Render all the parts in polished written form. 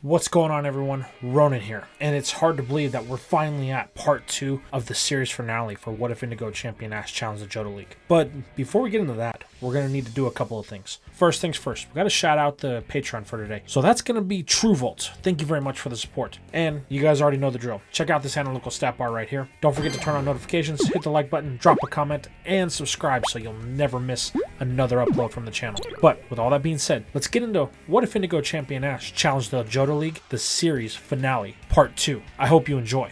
What's going on, everyone? Ronan here, and it's hard to believe that we're finally at part 2 of the series finale for What If Indigo Champion Ash Challenge the Johto League. But before we get into that, we're going to need to do a couple of things. First things first, we got to shout out the Patreon for today. So that's going to be TrueVolt. Thank you very much for the support. And you guys already know the drill. Check out this analytical stat bar right here. Don't forget to turn on notifications, hit the like button, drop a comment, and subscribe so you'll never miss another upload from the channel. But with all that being said, let's get into What If Indigo Champion Ash Challenge the Johto League, the series finale, part 2. I hope you enjoy.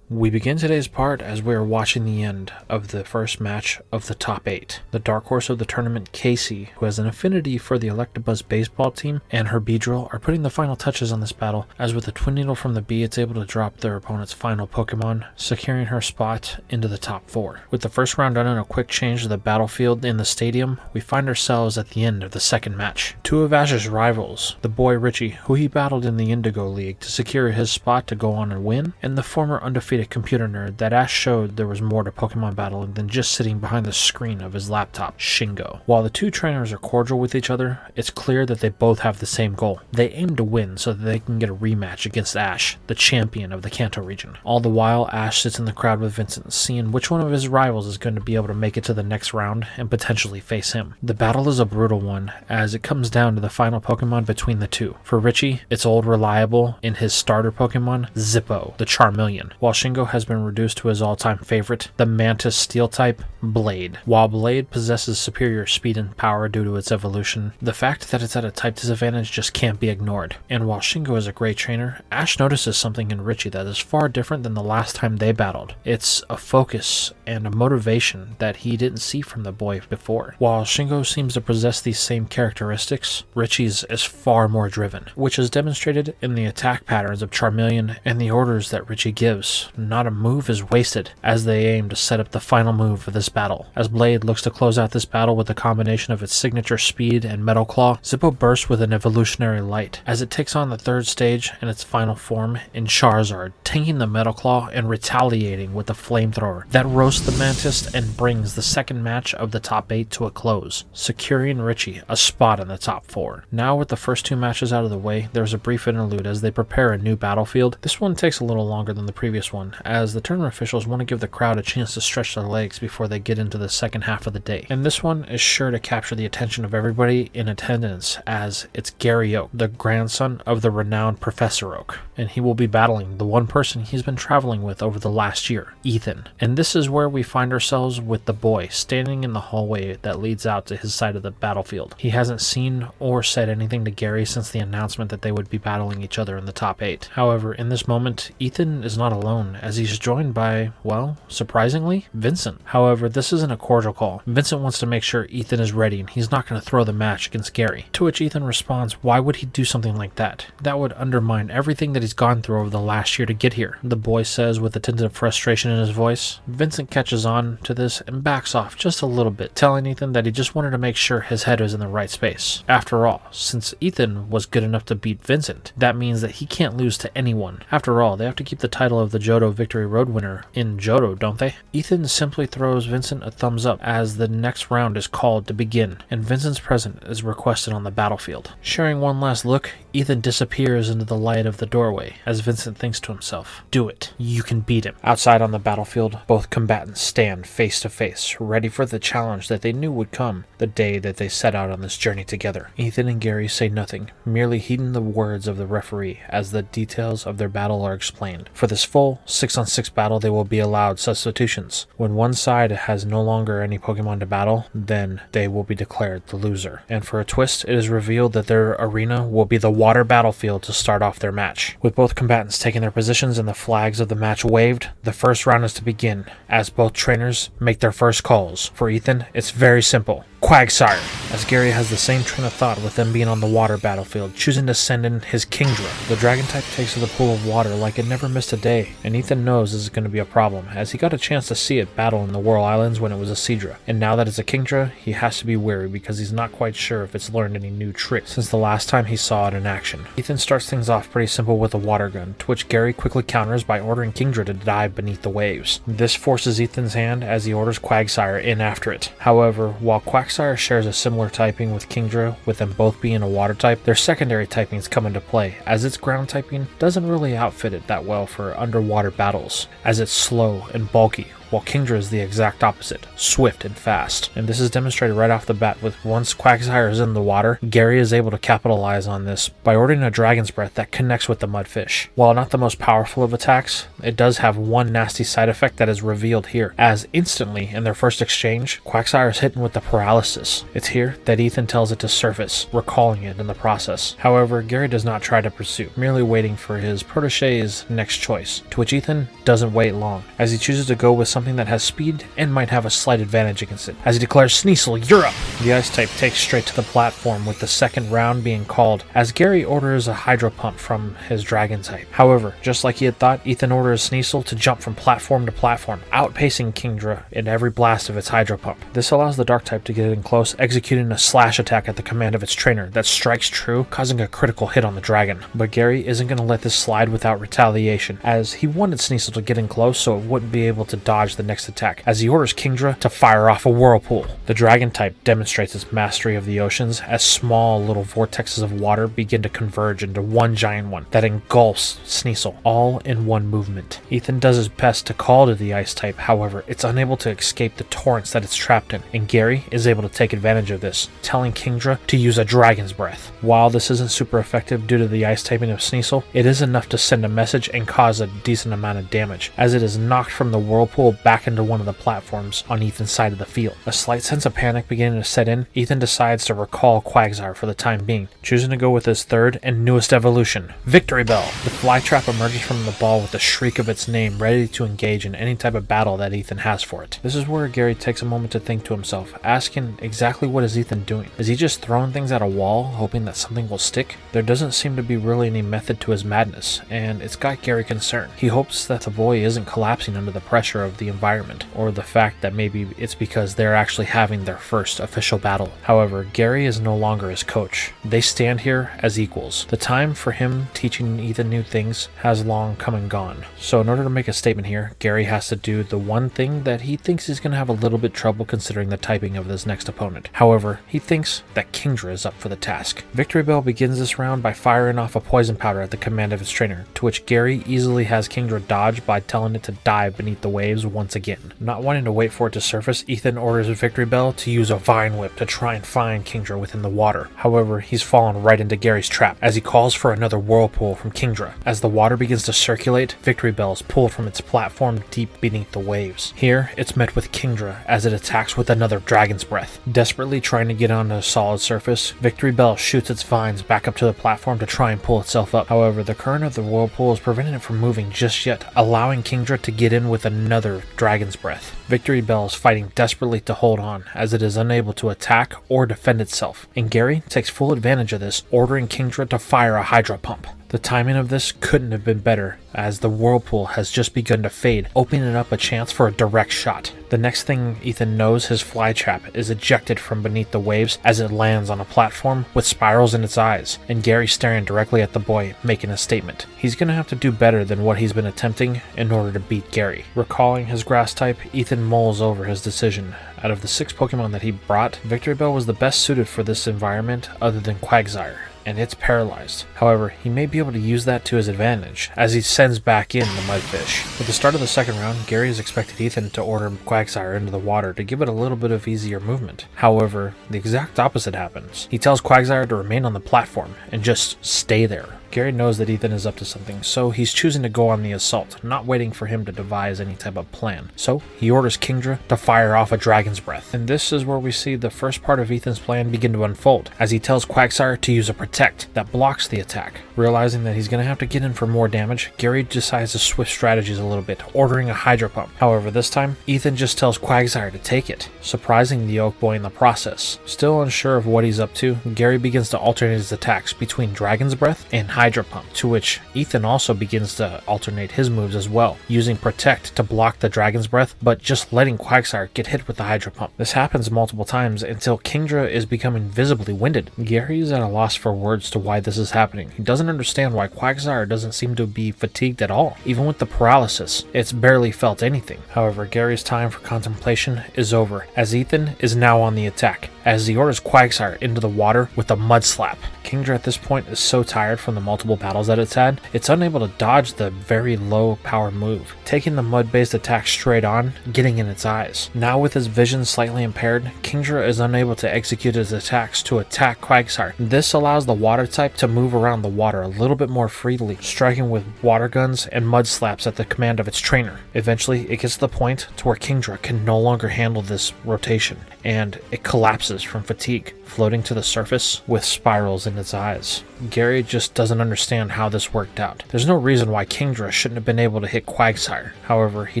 We begin today's part as we are watching the end of the first match of the top 8. The dark horse of the tournament, Casey, who has an affinity for the Electabuzz baseball team, and her Beedrill are putting the final touches on this battle, as with the Twin Needle from the Bee, it's able to drop their opponent's final Pokemon, securing her spot into the top 4. With the first round done and a quick change to the battlefield in the stadium, we find ourselves at the end of the second match. Two of Ash's rivals, the boy Richie, who he battled in the Indigo League to secure his spot to go on and win, and the former undefeated computer nerd that Ash showed there was more to Pokemon battling than just sitting behind the screen of his laptop, Shingo. While the two trainers are cordial with each other, it's clear that they both have the same goal. They aim to win so that they can get a rematch against Ash, the champion of the Kanto region. All the while, Ash sits in the crowd with Vincent, seeing which one of his rivals is going to be able to make it to the next round and potentially face him. The battle is a brutal one, as it comes down to the final Pokemon between the two. For Richie, it's old reliable in his starter Pokemon, Zippo, the Charmeleon, while Shingo has been reduced to his all-time favorite, the Mantis Steel type, Blade. While Blade possesses superior speed and power due to its evolution, the fact that it's at a type disadvantage just can't be ignored. And while Shingo is a great trainer, Ash notices something in Richie that is far different than the last time they battled. It's a focus and a motivation that he didn't see from the boy before. While Shingo seems to possess these same characteristics, Richie's is far more driven, which is demonstrated in the attack patterns of Charmeleon and the orders that Richie gives. Not a move is wasted as they aim to set up the final move of this battle. As Blade looks to close out this battle with a combination of its signature speed and Metal Claw, Zippo bursts with an evolutionary light as it takes on the third stage in its final form in Charizard, taking the Metal Claw and retaliating with the Flamethrower that roasts the Mantis and brings the second match of the top 8 to a close, securing Richie a spot in the top 4. Now with the first two matches out of the way, there's a brief interlude as they prepare a new battlefield. This one takes a little longer than the previous one, as the tournament officials want to give the crowd a chance to stretch their legs before they get into the second half of the day. And this one is sure to capture the attention of everybody in attendance, as it's Gary Oak, the grandson of the renowned Professor Oak, and he will be battling the one person he's been traveling with over the last year, Ethan. And this is where we find ourselves with the boy standing in the hallway that leads out to his side of the battlefield. He hasn't seen or said anything to Gary since the announcement that they would be battling each other in the top 8. However, in this moment, Ethan is not alone, as he's joined by, well, surprisingly, Vincent. However, this isn't a cordial call. Vincent wants to make sure Ethan is ready and he's not going to throw the match against Gary. To which Ethan responds, why would he do something like that? That would undermine everything that he's gone through over the last year to get here, the boy says with a tint of frustration in his voice. Vincent catches on to this and backs off just a little bit, telling Ethan that he just wanted to make sure his head was in the right space. After all, since Ethan was good enough to beat Vincent, that means that he can't lose to anyone. After all, they have to keep the title of the Johto Victory Road winner in Johto, don't they? Ethan simply throws Vincent a thumbs up as the next round is called to begin, and Vincent's presence is requested on the battlefield. Sharing one last look, Ethan disappears into the light of the doorway as Vincent thinks to himself, do it, you can beat him. Outside on the battlefield, both combatants stand face to face, ready for the challenge that they knew would come the day that they set out on this journey together. Ethan and Gary say nothing, merely heeding the words of the referee as the details of their battle are explained. For this full 6-on-6 battle, they will be allowed substitutions. When one side has no longer any Pokemon to battle, then they will be declared the loser. And for a twist, it is revealed that their arena will be the water battlefield to start off their match. With both combatants taking their positions and the flags of the match waved, the first round is to begin, as both trainers make their first calls. For Ethan, it's very simple. Quagsire, as Gary has the same train of thought with them being on the water battlefield, choosing to send in his Kingdra. The dragon type takes to the pool of water like it never missed a day, and Ethan knows this is going to be a problem, as he got a chance to see it battle in the Whirl Islands when it was a Seadra, and now that it's a Kingdra, he has to be wary because he's not quite sure if it's learned any new tricks since the last time he saw it in action. Ethan starts things off pretty simple with a water gun, to which Gary quickly counters by ordering Kingdra to dive beneath the waves. This forces Ethan's hand as he orders Quagsire in after it. However, while Quagsire Quagsire shares a similar typing with Kingdra, with them both being a water type, their secondary typings come into play, as its ground typing doesn't really outfit it that well for underwater battles, as it's slow and bulky, while Kingdra is the exact opposite, swift and fast. And this is demonstrated right off the bat with once Quagsire is in the water, Gary is able to capitalize on this by ordering a Dragon's Breath that connects with the Mudfish. While not the most powerful of attacks, it does have one nasty side effect that is revealed here, as instantly in their first exchange, Quagsire is hit with the paralysis. It's here that Ethan tells it to surface, recalling it in the process. However, Gary does not try to pursue, merely waiting for his protege's next choice, to which Ethan doesn't wait long, as he chooses to go with something that has speed and might have a slight advantage against it, as he declares, "Sneasel, you're up!" The ice type takes straight to the platform, with the second round being called, as Gary orders a Hydro Pump from his dragon type. However, just like he had thought, Ethan orders Sneasel to jump from platform to platform, outpacing Kingdra in every blast of its Hydro Pump. This allows the Dark type to get in close, executing a slash attack at the command of its trainer that strikes true, causing a critical hit on the dragon. But Gary isn't going to let this slide without retaliation, as he wanted Sneasel to get in close so it wouldn't be able to dodge the next attack, as he orders Kingdra to fire off a whirlpool. The dragon type demonstrates its mastery of the oceans, as small little vortexes of water begin to converge into one giant one that engulfs Sneasel, all in one movement. Ethan does his best to call to the ice type, however, it's unable to escape the torrents that it's trapped in, and Gary is able to take advantage of this, telling Kingdra to use a Dragon's Breath. While this isn't super effective due to the ice typing of Sneasel, it is enough to send a message and cause a decent amount of damage, as it is knocked from the whirlpool back into one of the platforms on Ethan's side of the field. A slight sense of panic beginning to set in, Ethan decides to recall Quagsire for the time being, choosing to go with his third and newest evolution, Victory Bell. The fly trap emerges from the ball with the shriek of its name, ready to engage in any type of battle that Ethan has for it. This is where Gary takes a moment to think to himself, asking exactly what is Ethan doing? Is he just throwing things at a wall, hoping that something will stick? There doesn't seem to be really any method to his madness, and it's got Gary concerned. He hopes that the boy isn't collapsing under the pressure of the environment, or the fact that maybe it's because they're actually having their first official battle. However, Gary is no longer his coach. They stand here as equals. The time for him teaching Ethan new things has long come and gone. So in order to make a statement here, Gary has to do the one thing that he thinks he's going to have a little bit trouble considering the typing of this next opponent. However, he thinks that Kingdra is up for the task. Victory Bell begins this round by firing off a poison powder at the command of its trainer, to which Gary easily has Kingdra dodge by telling it to dive beneath the waves once again. Not wanting to wait for it to surface, Ethan orders Victory Bell to use a Vine Whip to try and find Kingdra within the water. However, he's fallen right into Gary's trap, as he calls for another whirlpool from Kingdra. As the water begins to circulate, Victory Bell is pulled from its platform deep beneath the waves. Here, it's met with Kingdra as it attacks with another Dragon's Breath. Desperately trying to get onto a solid surface, Victory Bell shoots its vines back up to the platform to try and pull itself up. However, the current of the whirlpool is preventing it from moving just yet, allowing Kingdra to get in with another Dragon's Breath. Victory Bell is fighting desperately to hold on, as it is unable to attack or defend itself, and Gary takes full advantage of this, ordering Kingdra to fire a Hydro Pump. The timing of this couldn't have been better, as the whirlpool has just begun to fade, opening up a chance for a direct shot. The next thing Ethan knows, his fly trap is ejected from beneath the waves as it lands on a platform with spirals in its eyes, and Gary staring directly at the boy, making a statement. He's gonna have to do better than what he's been attempting in order to beat Gary. Recalling his grass type, Ethan mulls over his decision. Out of the 6 Pokemon that he brought, Victory Bell was the best suited for this environment other than Quagsire, and it's paralyzed. However, he may be able to use that to his advantage, as he sends back in the Mudfish. With the start of the second round, Gary has expected Ethan to order Quagsire into the water to give it a little bit of easier movement. However, the exact opposite happens. He tells Quagsire to remain on the platform and just stay there. Gary knows that Ethan is up to something, so he's choosing to go on the assault, not waiting for him to devise any type of plan. So he orders Kingdra to fire off a Dragon's Breath. And this is where we see the first part of Ethan's plan begin to unfold, as he tells Quagsire to use a Protect that blocks the attack. Realizing that he's going to have to get in for more damage, Gary decides to switch strategies a little bit, ordering a Hydro Pump. However, this time, Ethan just tells Quagsire to take it, surprising the Oak Boy in the process. Still unsure of what he's up to, Gary begins to alternate his attacks between Dragon's Breath and Hydro Pump, to which Ethan also begins to alternate his moves as well, using Protect to block the Dragon's Breath, but just letting Quagsire get hit with the Hydro Pump. This happens multiple times until Kingdra is becoming visibly winded. Gary is at a loss for words to why this is happening. He doesn't understand why Quagsire doesn't seem to be fatigued at all. Even with the paralysis, it's barely felt anything. However, Gary's time for contemplation is over, as Ethan is now on the attack. as he orders Quagsire into the water with a mud slap. Kingdra at this point is so tired from the multiple battles that it's had, it's unable to dodge the very low power move, taking the mud-based attack straight on, getting in its eyes. Now with his vision slightly impaired, Kingdra is unable to execute his attacks to attack Quagsire. This allows the water type to move around the water a little bit more freely, striking with water guns and mud slaps at the command of its trainer. Eventually, it gets to the point to where Kingdra can no longer handle this rotation, and it collapses from fatigue, floating to the surface with spirals in its eyes. Gary just doesn't understand how this worked out. There's no reason why Kingdra shouldn't have been able to hit Quagsire. However, he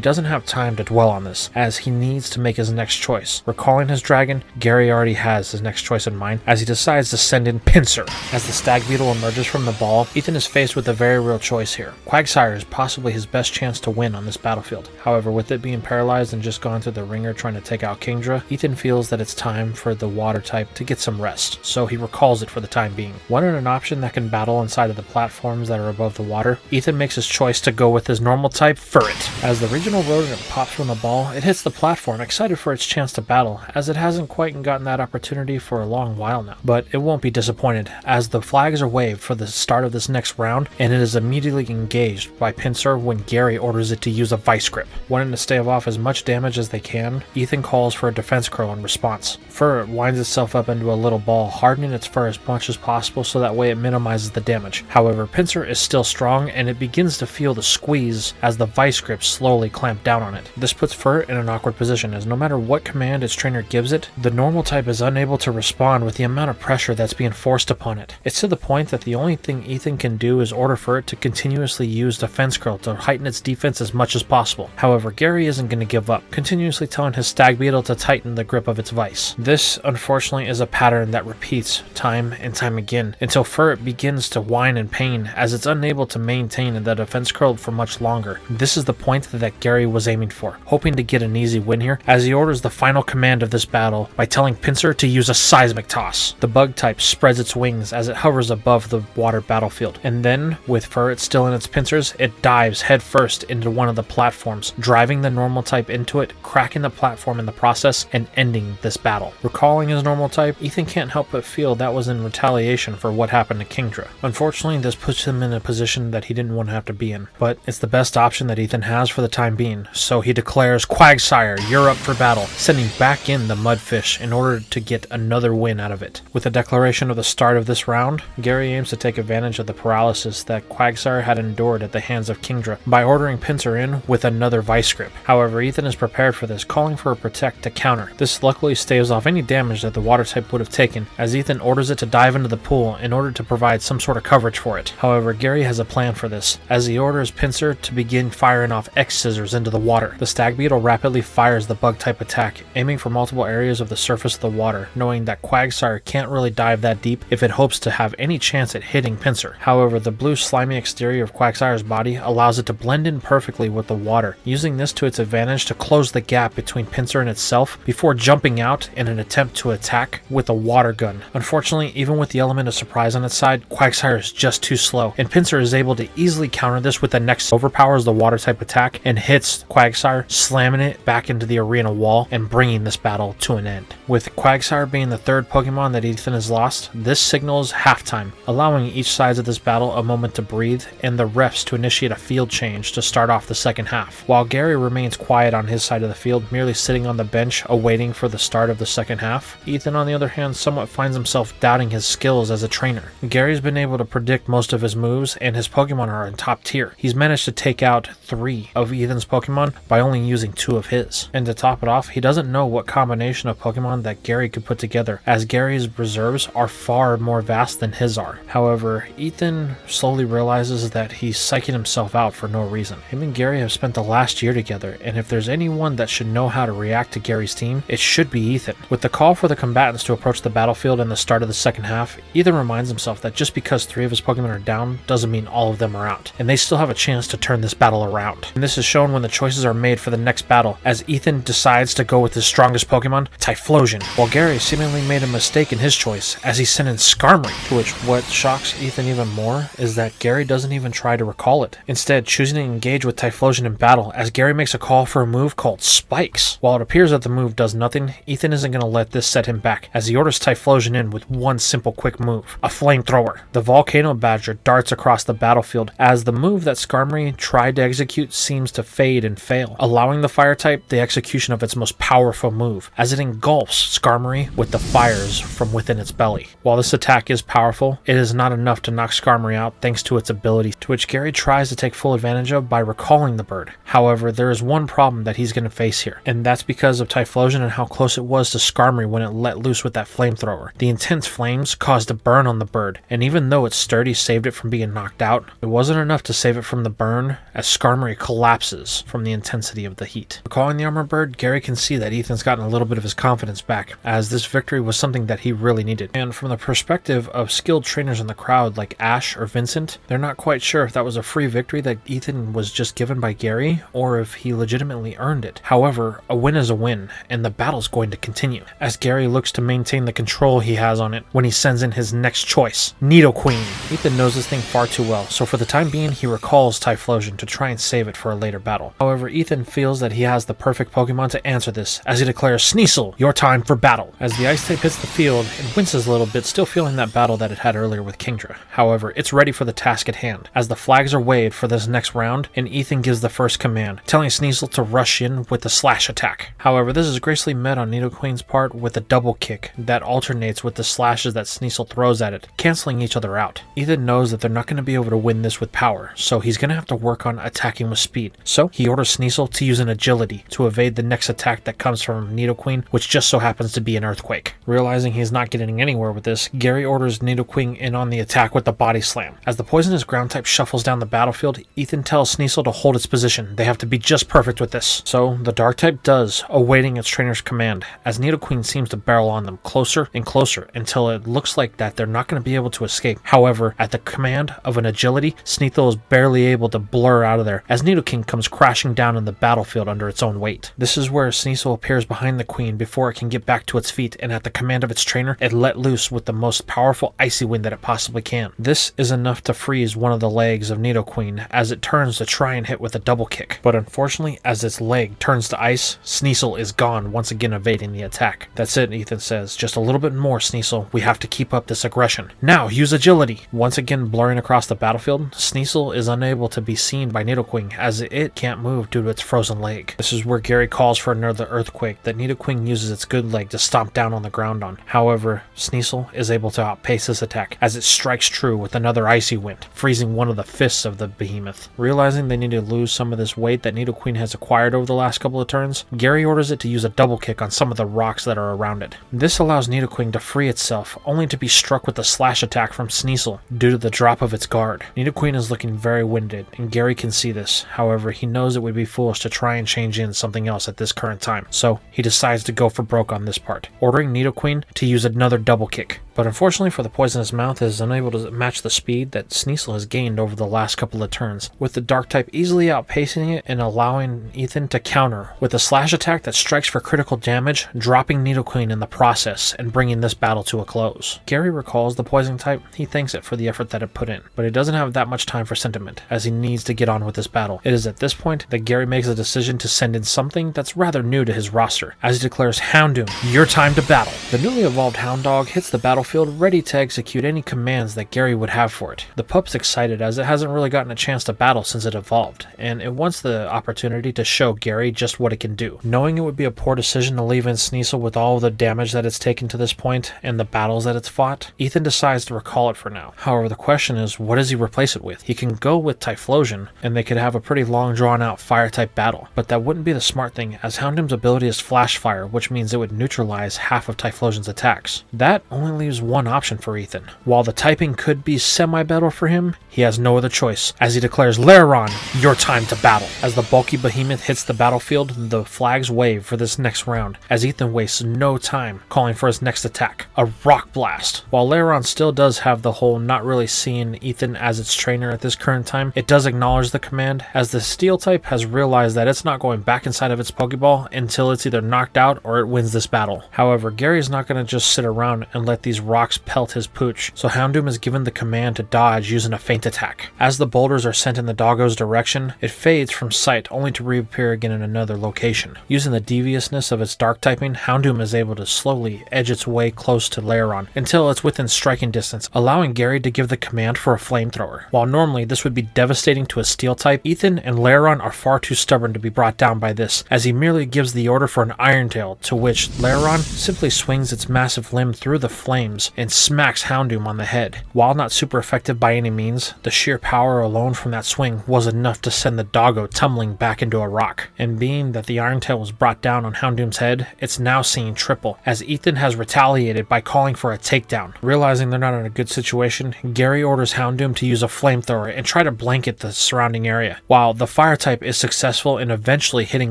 doesn't have time to dwell on this, as he needs to make his next choice. Recalling his dragon, Gary already has his next choice in mind, as he decides to send in Pinsir. As the stag beetle emerges from the ball, Ethan is faced with a very real choice here. Quagsire is possibly his best chance to win on this battlefield. However, with it being paralyzed and just gone through the ringer trying to take out Kingdra, Ethan feels that it's time for the water type to get some rest, so he recalls it for the time being. Wanting an option that can battle inside of the platforms that are above the water, Ethan makes his choice to go with his normal type, Furret. As the regional rodent pops from the ball, it hits the platform, excited for its chance to battle, as it hasn't quite gotten that opportunity for a long while now. But it won't be disappointed, as the flags are waved for the start of this next round, and it is immediately engaged by Pinsir when Gary orders it to use a Vice Grip. Wanting to stave off as much damage as they can, Ethan calls for a defense curl in response. Furret winds itself up into a little ball, hardening its fur as much as possible so that way it minimizes the damage. However, Pinsir is still strong, and it begins to feel the squeeze as the Vice Grip slowly clamp down on it. This puts Furret in an awkward position, as no matter what command its trainer gives it, the normal type is unable to respond with the amount of pressure that's being forced upon it. It's to the point that the only thing Ethan can do is order Furret to continuously use defense curl to heighten its defense as much as possible. However, Gary isn't going to give up, continuously telling his stag beetle to tighten the grip of its vice. This, unfortunately, is a pattern that repeats time and time again until Furret begins to whine in pain as it's unable to maintain the defense curl for much longer. This is the point that Gary was aiming for, hoping to get an easy win here, as he orders the final command of this battle by telling Pinsir to use a seismic toss. The bug type spreads its wings as it hovers above the water battlefield, and then, with Furret still in its pincers, it dives headfirst into one of the platforms, driving the normal type into it, cracking the platform in the process, and ending this battle. Recalling his normal type, Ethan can't help but feel that was in retaliation for what happened to Kingdra. Unfortunately, this puts him in a position that he didn't want to have to be in, but it's the best option that Ethan has for the time being, so he declares, "Quagsire, you're up for battle," sending back in the Mudfish in order to get another win out of it. With the declaration of the start of this round, Gary aims to take advantage of the paralysis that Quagsire had endured at the hands of Kingdra by ordering Pinsir in with another Vice Grip. However, Ethan is prepared for this, calling for a Protect to counter. This luckily staves off any damage that the water type would have taken, as Ethan orders it to dive into the pool in order to provide some sort of coverage for it. However, Gary has a plan for this, as he orders Pinsir to begin firing off X-scissors into the water. The stag beetle rapidly fires the bug type attack, aiming for multiple areas of the surface of the water, knowing that Quagsire can't really dive that deep if it hopes to have any chance at hitting Pinsir. However, the blue slimy exterior of Quagsire's body allows it to blend in perfectly with the water, using this to its advantage to close the gap between Pinsir and itself before jumping out in an attempt to attack with a water gun. Unfortunately, even with the element of surprise on its side, Quagsire is just too slow, and Pinsir is able to easily counter this with the next overpowers the water type attack and hits Quagsire, slamming it back into the arena wall and bringing this battle to an end. With Quagsire being the third Pokemon that Ethan has lost, this signals halftime, allowing each side of this battle a moment to breathe and the refs to initiate a field change to start off the second half. While Gary remains quiet on his side of the field, merely sitting on the bench awaiting for the start of the second half, Ethan on the other hand somewhat finds himself doubting his skills as a trainer. Gary's been able to predict most of his moves and his Pokemon are in top tier. He's managed to take out 3 of Ethan's Pokemon by only using 2 of his. And to top it off, he doesn't know what combination of Pokemon that Gary could put together, as Gary's reserves are far more vast than his are. However, Ethan slowly realizes that he's psyching himself out for no reason. Him and Gary have spent the last year together, and if there's anyone that should know how to react to Gary's team, it should be Ethan. With the call for the combatants to approach the battlefield in the start of the second half, Ethan reminds himself that just because 3 of his Pokemon are down doesn't mean all of them are out, and they still have a chance to turn this battle around. And this is shown when the choices are made for the next battle, as Ethan decides to go with his strongest Pokemon, Typhlosion, while Gary seemingly made a mistake in his choice as he sent in Skarmory, to which what shocks Ethan even more is that Gary doesn't even try to recall it, instead choosing to engage with Typhlosion in battle as Gary makes a call for a move called Spikes. While it appears that the move does nothing, Ethan isn't going to let this set him back, as he orders Typhlosion in with one simple quick move, a flamethrower. The Volcano Badger darts across the battlefield as the move that Skarmory tried to execute seems to fade and fail, allowing the fire type the execution of its most powerful move, as it engulfs Skarmory with the fires from within its belly. While this attack is powerful, it is not enough to knock Skarmory out thanks to its ability, to which Gary tries to take full advantage of by recalling the bird. However, there is one problem that he's going to face here, and that's because of Typhlosion and how close it was to Skarmory when it let loose with that flamethrower. The intense flames caused a burn on the bird, and even though its sturdy saved it from being knocked out, it wasn't enough to save it from the burn, as Skarmory collapses from the intensity of the heat. Recalling the armor bird, Gary can see that Ethan's gotten a little bit of his confidence back, as this victory was something that he really needed. And from the perspective of skilled trainers in the crowd like Ash or Vincent, they're not quite sure if that was a free victory that Ethan was just given by Gary, or if he legitimately earned it. However, a win is a win, and the battle's going to continue, as Gary looks to maintain the control he has on it when he sends in his next choice, Nidoqueen. Ethan knows this thing far too well, so for the time being he recalls Typhlosion to try and save it for a later battle. However, Ethan feels that he has the perfect Pokemon to answer this, as he declares, Sneasel, your time for battle. As the ice type hits the field, it winces a little bit, still feeling that battle that it had earlier with Kingdra. However, it's ready for the task at hand, as the flags are waved for this next round, and Ethan gives the first command, telling Sneasel to rush in with the slash attack. However, this is gracefully met on Nidoqueen's part with a double kick that alternates with the slashes that Sneasel throws at it, canceling each other out. Ethan knows that they're not going to be able to win this with power, so he's going to have to work on attacking with speed. So he orders Sneasel to use an agility to evade the next attack that comes from Nidoqueen, which just so happens to be an earthquake. Realizing he's not getting anywhere with this, Gary orders Nidoqueen in on the attack with the body slam. As the poisonous ground type shuffles down the battlefield, Ethan tells Sneasel to hold its position. They have to be just perfect with this. So the dark type does, awaiting its trainer's command, as Nidoqueen seems to barrel on them closer and closer until it looks like that they're not going to be able to escape. However, at the command of an agility, Sneasel is barely able to blur out of there as Nidoqueen comes crashing down in the battlefield under its own weight. This is where Sneasel appears behind the queen before it can get back to its feet, and at the command of its trainer, it let loose with the most powerful icy wind that it possibly can. This is enough to freeze one of the legs of Nidoqueen as it turns to try and hit with a double kick. But unfortunately, as its leg turns to ice, Sneasel is gone, once again evading the attack. That's it, Ethan says. Just a little bit more, Sneasel. We have to keep up this aggression. Now, use agility. Once again blurring across the battlefield, Sneasel is unable to be seen by Nidoqueen as it can't move due to its frozen leg. This is where Gary calls for another earthquake that Nidoqueen uses its good leg to stomp down on the ground on. However, Sneasel is able to outpace this attack as it strikes true with another icy wind, freezing one of the fists of the behemoth. Realizing they need to lose some of this weight that Nidoqueen has acquired over the last couple of turns, Gary orders it to use a double kick on some of the rocks that are around it. This allows Nidoqueen to free itself, only to be struck with a slash attack from Sneasel due to the drop of its guard. Nidoqueen is looking very winded, and Gary can see this. However, he knows it would be foolish to try and change in something else at this current time, so he decides to go for broke on this part, ordering Nidoqueen to use another double kick. But unfortunately for the poisonous mouth, it is unable to match the speed that Sneasel has gained over the last couple of turns, with the dark type easily outpacing it and allowing Ethan to counter with a slash attack that strikes for critical damage, dropping Nidoqueen in the process and bringing this battle to a close. Gary recalls the poison type. He thanks it for the effort that it put in, but he doesn't have that much time for sentiment, as he needs to get on with this battle. It is at this point that Gary makes a decision to send in something that's rather new to his roster, as he declares, Houndoom, your time to battle. The newly evolved Houndour hits the battlefield ready to execute any commands that Gary would have for it. The pup's excited as it hasn't really gotten a chance to battle since it evolved, and it wants the opportunity to show Gary just what it can do. Knowing it would be a poor decision to leave in Sneasel with all of the damage that it's taken to this point and the battles that it's fought, Ethan decides to recall it for now. However, the question is, what does he replace it with? He can go with Typhlosion, and they could have a pretty long drawn out fire type battle, but that wouldn't be the smart thing, as Houndoom's ability is Flash Fire, which means it would neutralize half of Typhlosion's attacks. That only leaves one option for Ethan. While the typing could be semi-battle for him, he has no other choice, as he declares, Lairon, your time to battle. As the bulky behemoth hits the battlefield, the flags wave for this next round, as Ethan wastes no time calling for his next attack, a Rock Blast. While Lairon still does have the whole not really seeing Ethan as its trainer at this current time, it does acknowledge the command, as the Steel type has realized that it's not going back inside of its Pokeball until it's either knocked out or it wins this battle. However, Gary is not going to just sit around and let these rocks pelt his pooch, so Houndoom is given the command to dodge using a feint attack. As the boulders are sent in the doggo's direction, it fades from sight only to reappear again in another location. Using the deviousness of its dark typing, Houndoom is able to slowly edge its way close to Lairon until it's within striking distance, allowing Gary to give the command for a flamethrower. While normally this would be devastating to a steel type, Ethan and Lairon are far too stubborn to be brought down by this, as he merely gives the order for an Iron Tail, to which Lairon simply swings its massive limb through the flames and smacks Houndoom on the head. While not super effective by any means, the sheer power alone from that swing was enough to send the doggo tumbling back into a rock. And being that the Iron Tail was brought down on Houndoom's head, it's now seeing triple, as Ethan has retaliated by calling for a takedown. Realizing they're not in a good situation, Gary orders Houndoom to use a flamethrower and try to blanket the surrounding area. While the fire type is successful in eventually hitting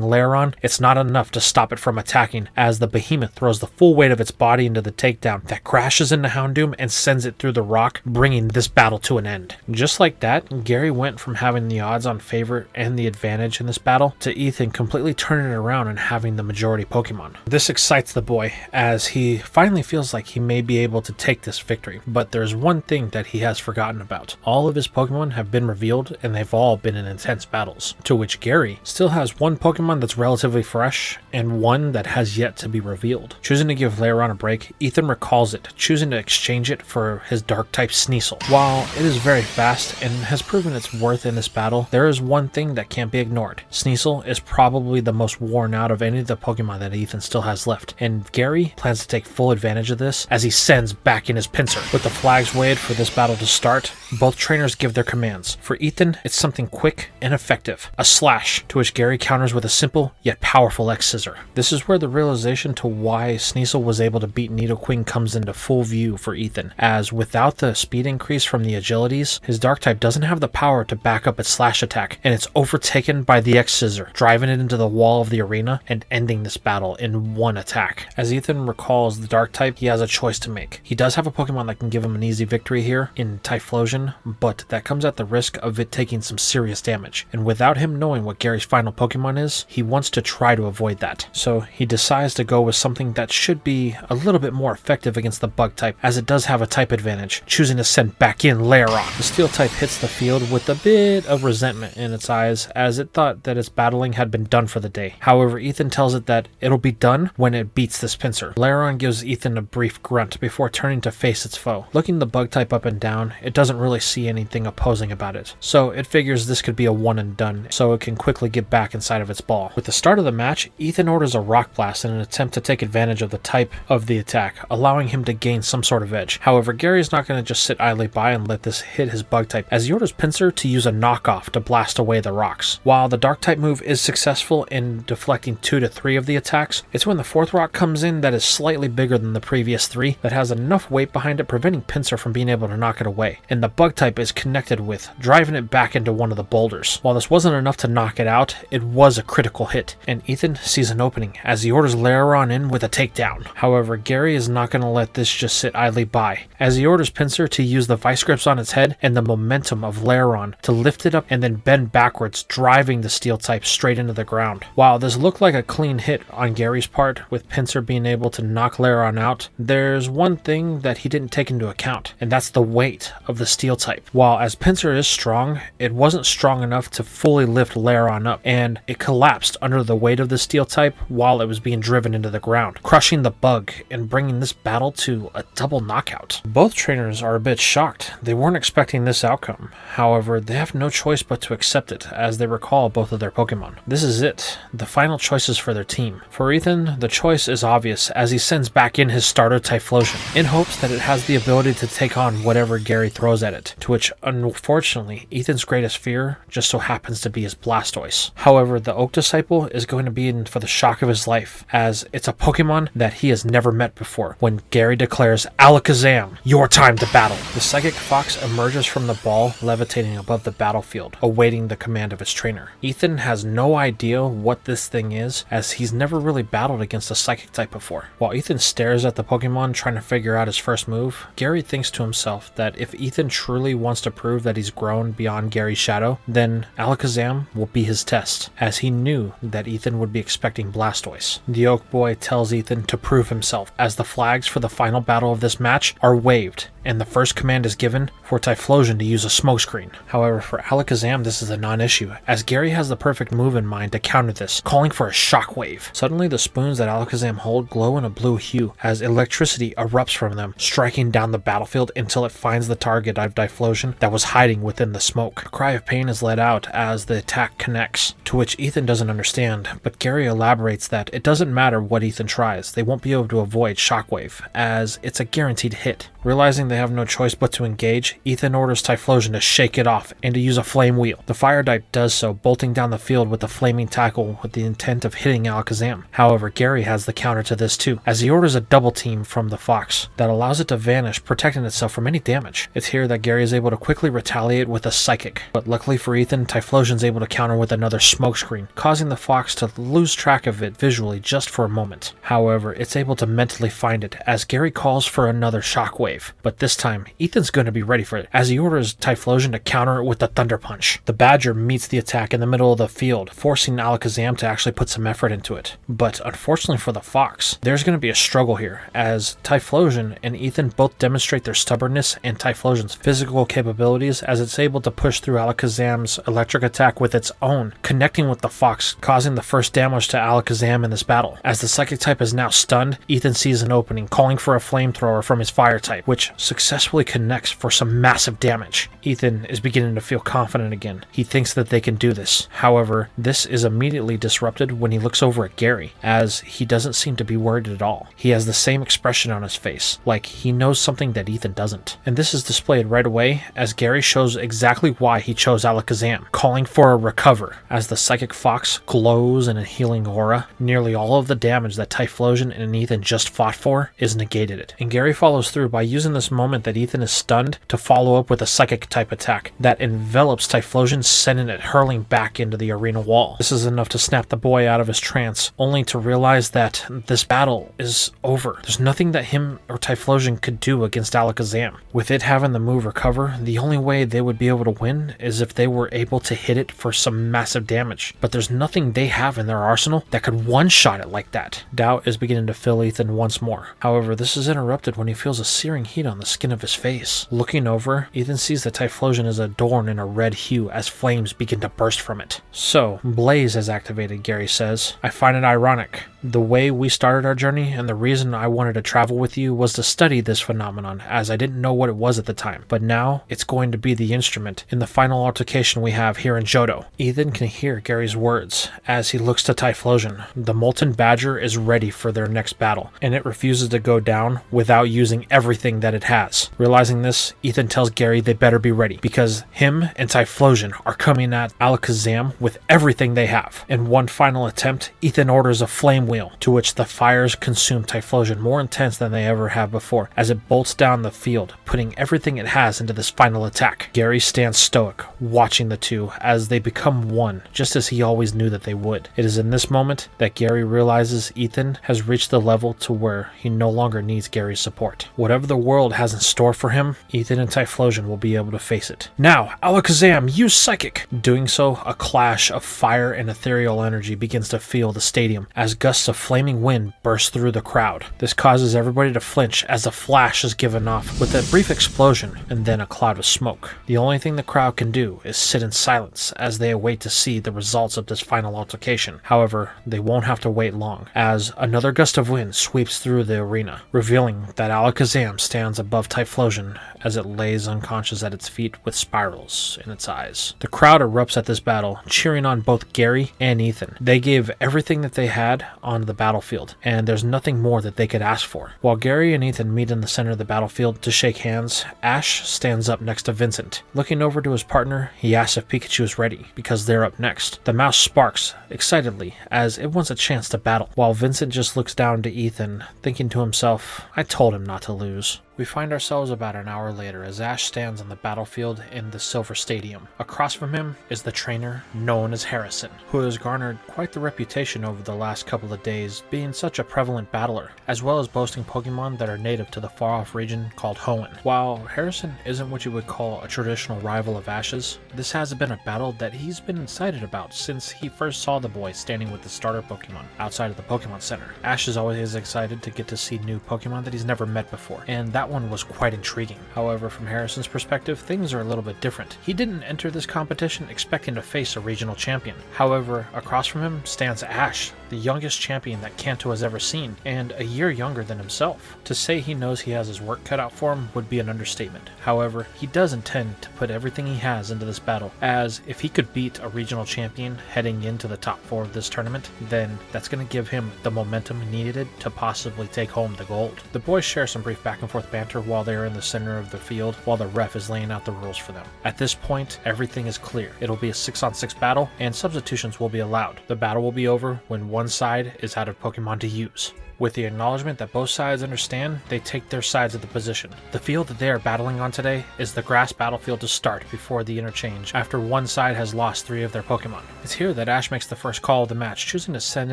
Lairon, it's not enough to stop it from attacking, as the behemoth throws the full weight of its body into the takedown that crashes into Houndoom and sends it through the rock, bringing this battle to an end. Just like that, Gary went from having the odds-on favorite and the advantage in this battle to Ethan completely turning it around and having the majority Pokemon. This excites the boy, as he finally feels like he may be able to take this victory, but there's one thing that he has forgotten about. All of his Pokemon have been revealed and they've all been in intense battles, to which Gary still has one Pokemon that's relatively fresh and one that has yet to be revealed. Choosing to give Lairon a break, Ethan recalls it, choosing to exchange it for his Dark-type Sneasel. While it is very fast and has proven its worth in this battle, there is one thing that can't be ignored. Sneasel is probably the most worn out of any of the Pokemon that Ethan still has left, and Gary plans to take full advantage of this as he sends back in his pincer. With the flags waved for this battle to start, both trainers give their commands. For Ethan, it's something quick and effective, a slash, to which Gary counters with a simple yet powerful X-Scissor. This is where the realization to why Sneasel was able to beat Nidoqueen comes into full view for Ethan, as without the speed increase from the agilities, his dark type doesn't have the power to back up its slash attack, and it's overtaken by the X-Scissor, driving it into the wall of the arena and ending this battle in one attack. As Ethan recalls the dark type, he has a choice to make. He does have a Pokemon that can give him an easy victory here in Typhlosion, but that comes at the risk of it taking some serious damage, and without him knowing what Gary's final Pokemon is, he wants to try to avoid that. So he decides to go with something that should be a little bit more effective against the bug type, as it does have a type advantage, choosing to send back in Lairon. The steel type hits the field with a bit of resentment in its eyes, as it thought that its battling had been done for the day. However, Ethan tells it that it'll be done when it beats this pincer. Lairon gives Ethan a brief grunt before turning to face its foe. Looking the bug type up and down, it doesn't really see anything opposing about it, so it figures this could be a one and done, so it can quickly get back inside of its ball. With the start of the match, Ethan orders a Rock Blast in an attempt to take advantage of the type of the attack, allowing him to gain some sort of edge. However, Gary's not going to just sit idly by and let this hit his bug type, as he orders Pinsir to use a knockoff to blast away the rocks. While the dark type move is successful in deflecting 2 to 3 of the attacks, it's when the fourth rock comes in that is slightly bigger than the previous 3 that has enough weight behind it, preventing Pinsir from being able to knock it away, and the bug type is connected with, driving it back into one of the boulders. While this wasn't enough to knock it out, it was a critical hit, and Ethan sees an opening as he orders Lairon in with a takedown. However, Gary is not going to let this just sit idly by, as he orders Pinsir to use the vice grips on its head and the momentum of Lairon to lift it up and then bend backwards, driving the steel type straight into the ground. While this looked like a clean hit on Gary's part, with Pinsir being able to knock Lairon out, there's one thing that he didn't take into account, and that's the weight of the steel type. While as Pinsir is strong, it wasn't strong enough to fully lift Lairon up, and it collapsed under the weight of the steel type while it was being driven into the ground, crushing the bug and bringing this battle to a double knockout. Both trainers are a bit shocked. They weren't expecting this outcome. However, they have no choice but to accept it, as they recall both of their Pokemon. This is it, the final choices for their team. For Ethan, the choice is obvious, as he sends back in his starter Typhlosion, in hopes that it has the ability to take on whatever Gary throws at it, to which unfortunately Ethan's greatest fear just so happens to be his Blastoise. However, the Oak Disciple is going to be in for the shock of his life, as it's a Pokemon that he has never met before, when Gary declares, "Alakazam, your time to battle." The Psychic Fox emerges from the ball, levitating above the battlefield, awaiting the command of its trainer. Ethan has no idea what this thing is, as he's never really battled against a Psychic type before. While Ethan stares at the Pokemon trying to figure out his first move, Gary thinks to himself that if Ethan truly wants to prove that he's grown beyond Gary's shadow, then Alakazam will be his test, as he knew that Ethan would be expecting Blastoise. The Oak Boy tells Ethan to prove himself, as the flags for the final battle of this match are waived, and the first command is given for Typhlosion to use a smokescreen. However, for Alakazam, this is a non-issue, as Gary has the perfect move in mind to counter this, calling for a shockwave. Suddenly, the spoons that Alakazam hold glow in a blue hue as electricity erupts from them, striking down the battlefield until it finds the target of Typhlosion that was hiding within the smoke. A cry of pain is let out as the attack connects, to which Ethan doesn't understand, but Gary elaborates that it doesn't matter what Ethan tries, they won't be able to avoid shockwave, as it's a guaranteed hit. Realizing they have no choice but to engage, Ethan orders Typhlosion to shake it off and to use a flame wheel. The fire type does so, bolting down the field with a flaming tackle with the intent of hitting Alakazam. However, Gary has the counter to this too, as he orders a double team from the fox that allows it to vanish, protecting itself from any damage. It's here that Gary is able to quickly retaliate with a psychic, but luckily for Ethan, Typhlosion is able to counter with another smokescreen, causing the fox to lose track of it visually just for a moment. However, it's able to mentally find it as Gary calls for another shockwave. But this time, Ethan's going to be ready for it, as he orders Typhlosion to counter it with the Thunder Punch. The Badger meets the attack in the middle of the field, forcing Alakazam to actually put some effort into it. But unfortunately for the Fox, there's going to be a struggle here, as Typhlosion and Ethan both demonstrate their stubbornness and Typhlosion's physical capabilities, as it's able to push through Alakazam's electric attack with its own, connecting with the Fox, causing the first damage to Alakazam in this battle. As the Psychic type is now stunned, Ethan sees an opening, calling for a flamethrower from his Fire type, which successfully connects for some massive damage. Ethan is beginning to feel confident again. He thinks that they can do this. However, this is immediately disrupted when he looks over at Gary, as he doesn't seem to be worried at all. He has the same expression on his face, like he knows something that Ethan doesn't. And this is displayed right away as Gary shows exactly why he chose Alakazam, calling for a recover. As the Psychic Fox glows in a healing aura, nearly all of the damage that Typhlosion and Ethan just fought for is negated. And Gary follows through by using this moment that Ethan is stunned to follow up with a Psychic type attack that envelops Typhlosion, sending it hurling back into the arena wall. This is enough to snap the boy out of his trance, only to realize that this battle is over. There's nothing that him or Typhlosion could do against Alakazam. With it having the move recover, the only way they would be able to win is if they were able to hit it for some massive damage. But there's nothing they have in their arsenal that could one-shot it like that. Doubt is beginning to fill Ethan once more. However, this is interrupted when he feels a searing heat on the skin of his face. Looking over, Ethan sees that Typhlosion is adorned in a red hue as flames begin to burst from it. So, Blaze has activated, Gary says. I find it ironic. The way we started our journey and the reason I wanted to travel with you was to study this phenomenon, as I didn't know what it was at the time. But now, it's going to be the instrument in the final altercation we have here in Johto. Ethan can hear Gary's words as he looks to Typhlosion. The Molten Badger is ready for their next battle, and it refuses to go down without using everything that it has. Realizing this, Ethan tells Gary they better be ready, because him and Typhlosion are coming at Alakazam with everything they have. In one final attempt, Ethan orders a flame wheel, to which the fires consume Typhlosion more intense than they ever have before, as it bolts down the field, putting everything it has into this final attack. Gary stands stoic, watching the two as they become one, just as he always knew that they would. It is in this moment that Gary realizes Ethan has reached the level to where he no longer needs Gary's support. Whatever the world has in store for him, Ethan and Typhlosion will be able to face it. Now, Alakazam, use Psychic! Doing so, a clash of fire and ethereal energy begins to fill the stadium as gusts of flaming wind burst through the crowd. This causes everybody to flinch as a flash is given off with a brief explosion and then a cloud of smoke. The only thing the crowd can do is sit in silence as they await to see the results of this final altercation. However, they won't have to wait long, as another gust of wind sweeps through the arena, revealing that Alakazam stands above Typhlosion as it lays unconscious at its feet with spirals in its eyes. The crowd erupts at this battle, cheering on both Gary and Ethan. They gave everything that they had on the battlefield, and there's nothing more that they could ask for. While Gary and Ethan meet in the center of the battlefield to shake hands, Ash stands up next to Vincent. Looking over to his partner, he asks if Pikachu is ready, because they're up next. The mouse sparks excitedly as it wants a chance to battle, while Vincent just looks down to Ethan, thinking to himself, I told him not to lose. We find ourselves about an hour later as Ash stands on the battlefield in the Silver Stadium. Across from him is the trainer known as Harrison, who has garnered quite the reputation over the last couple of days being such a prevalent battler, as well as boasting Pokemon that are native to the far-off region called Hoenn. While Harrison isn't what you would call a traditional rival of Ash's, this has been a battle that he's been excited about since he first saw the boy standing with the starter Pokemon outside of the Pokemon Center. Ash is always excited to get to see new Pokemon that he's never met before, and that one was quite intriguing. However, from Harrison's perspective, things are a little bit different. He didn't enter this competition expecting to face a regional champion. However, across from him stands Ash, the youngest champion that Kanto has ever seen, and a year younger than himself. To say he knows he has his work cut out for him would be an understatement. However, he does intend to put everything he has into this battle, as if he could beat a regional champion heading into the top 4 of this tournament, then that's going to give him the momentum needed to possibly take home the gold. The boys share some brief back and forth banter while they are in the center of the field while the ref is laying out the rules for them. At this point, everything is clear. It'll be a 6-on-6 battle, and substitutions will be allowed. The battle will be over when one side is out of Pokemon to use. With the acknowledgement that both sides understand, they take their sides of the position. The field that they are battling on today is the grass battlefield to start before the interchange after one side has lost 3 of their Pokemon. It's here that Ash makes the first call of the match, choosing to send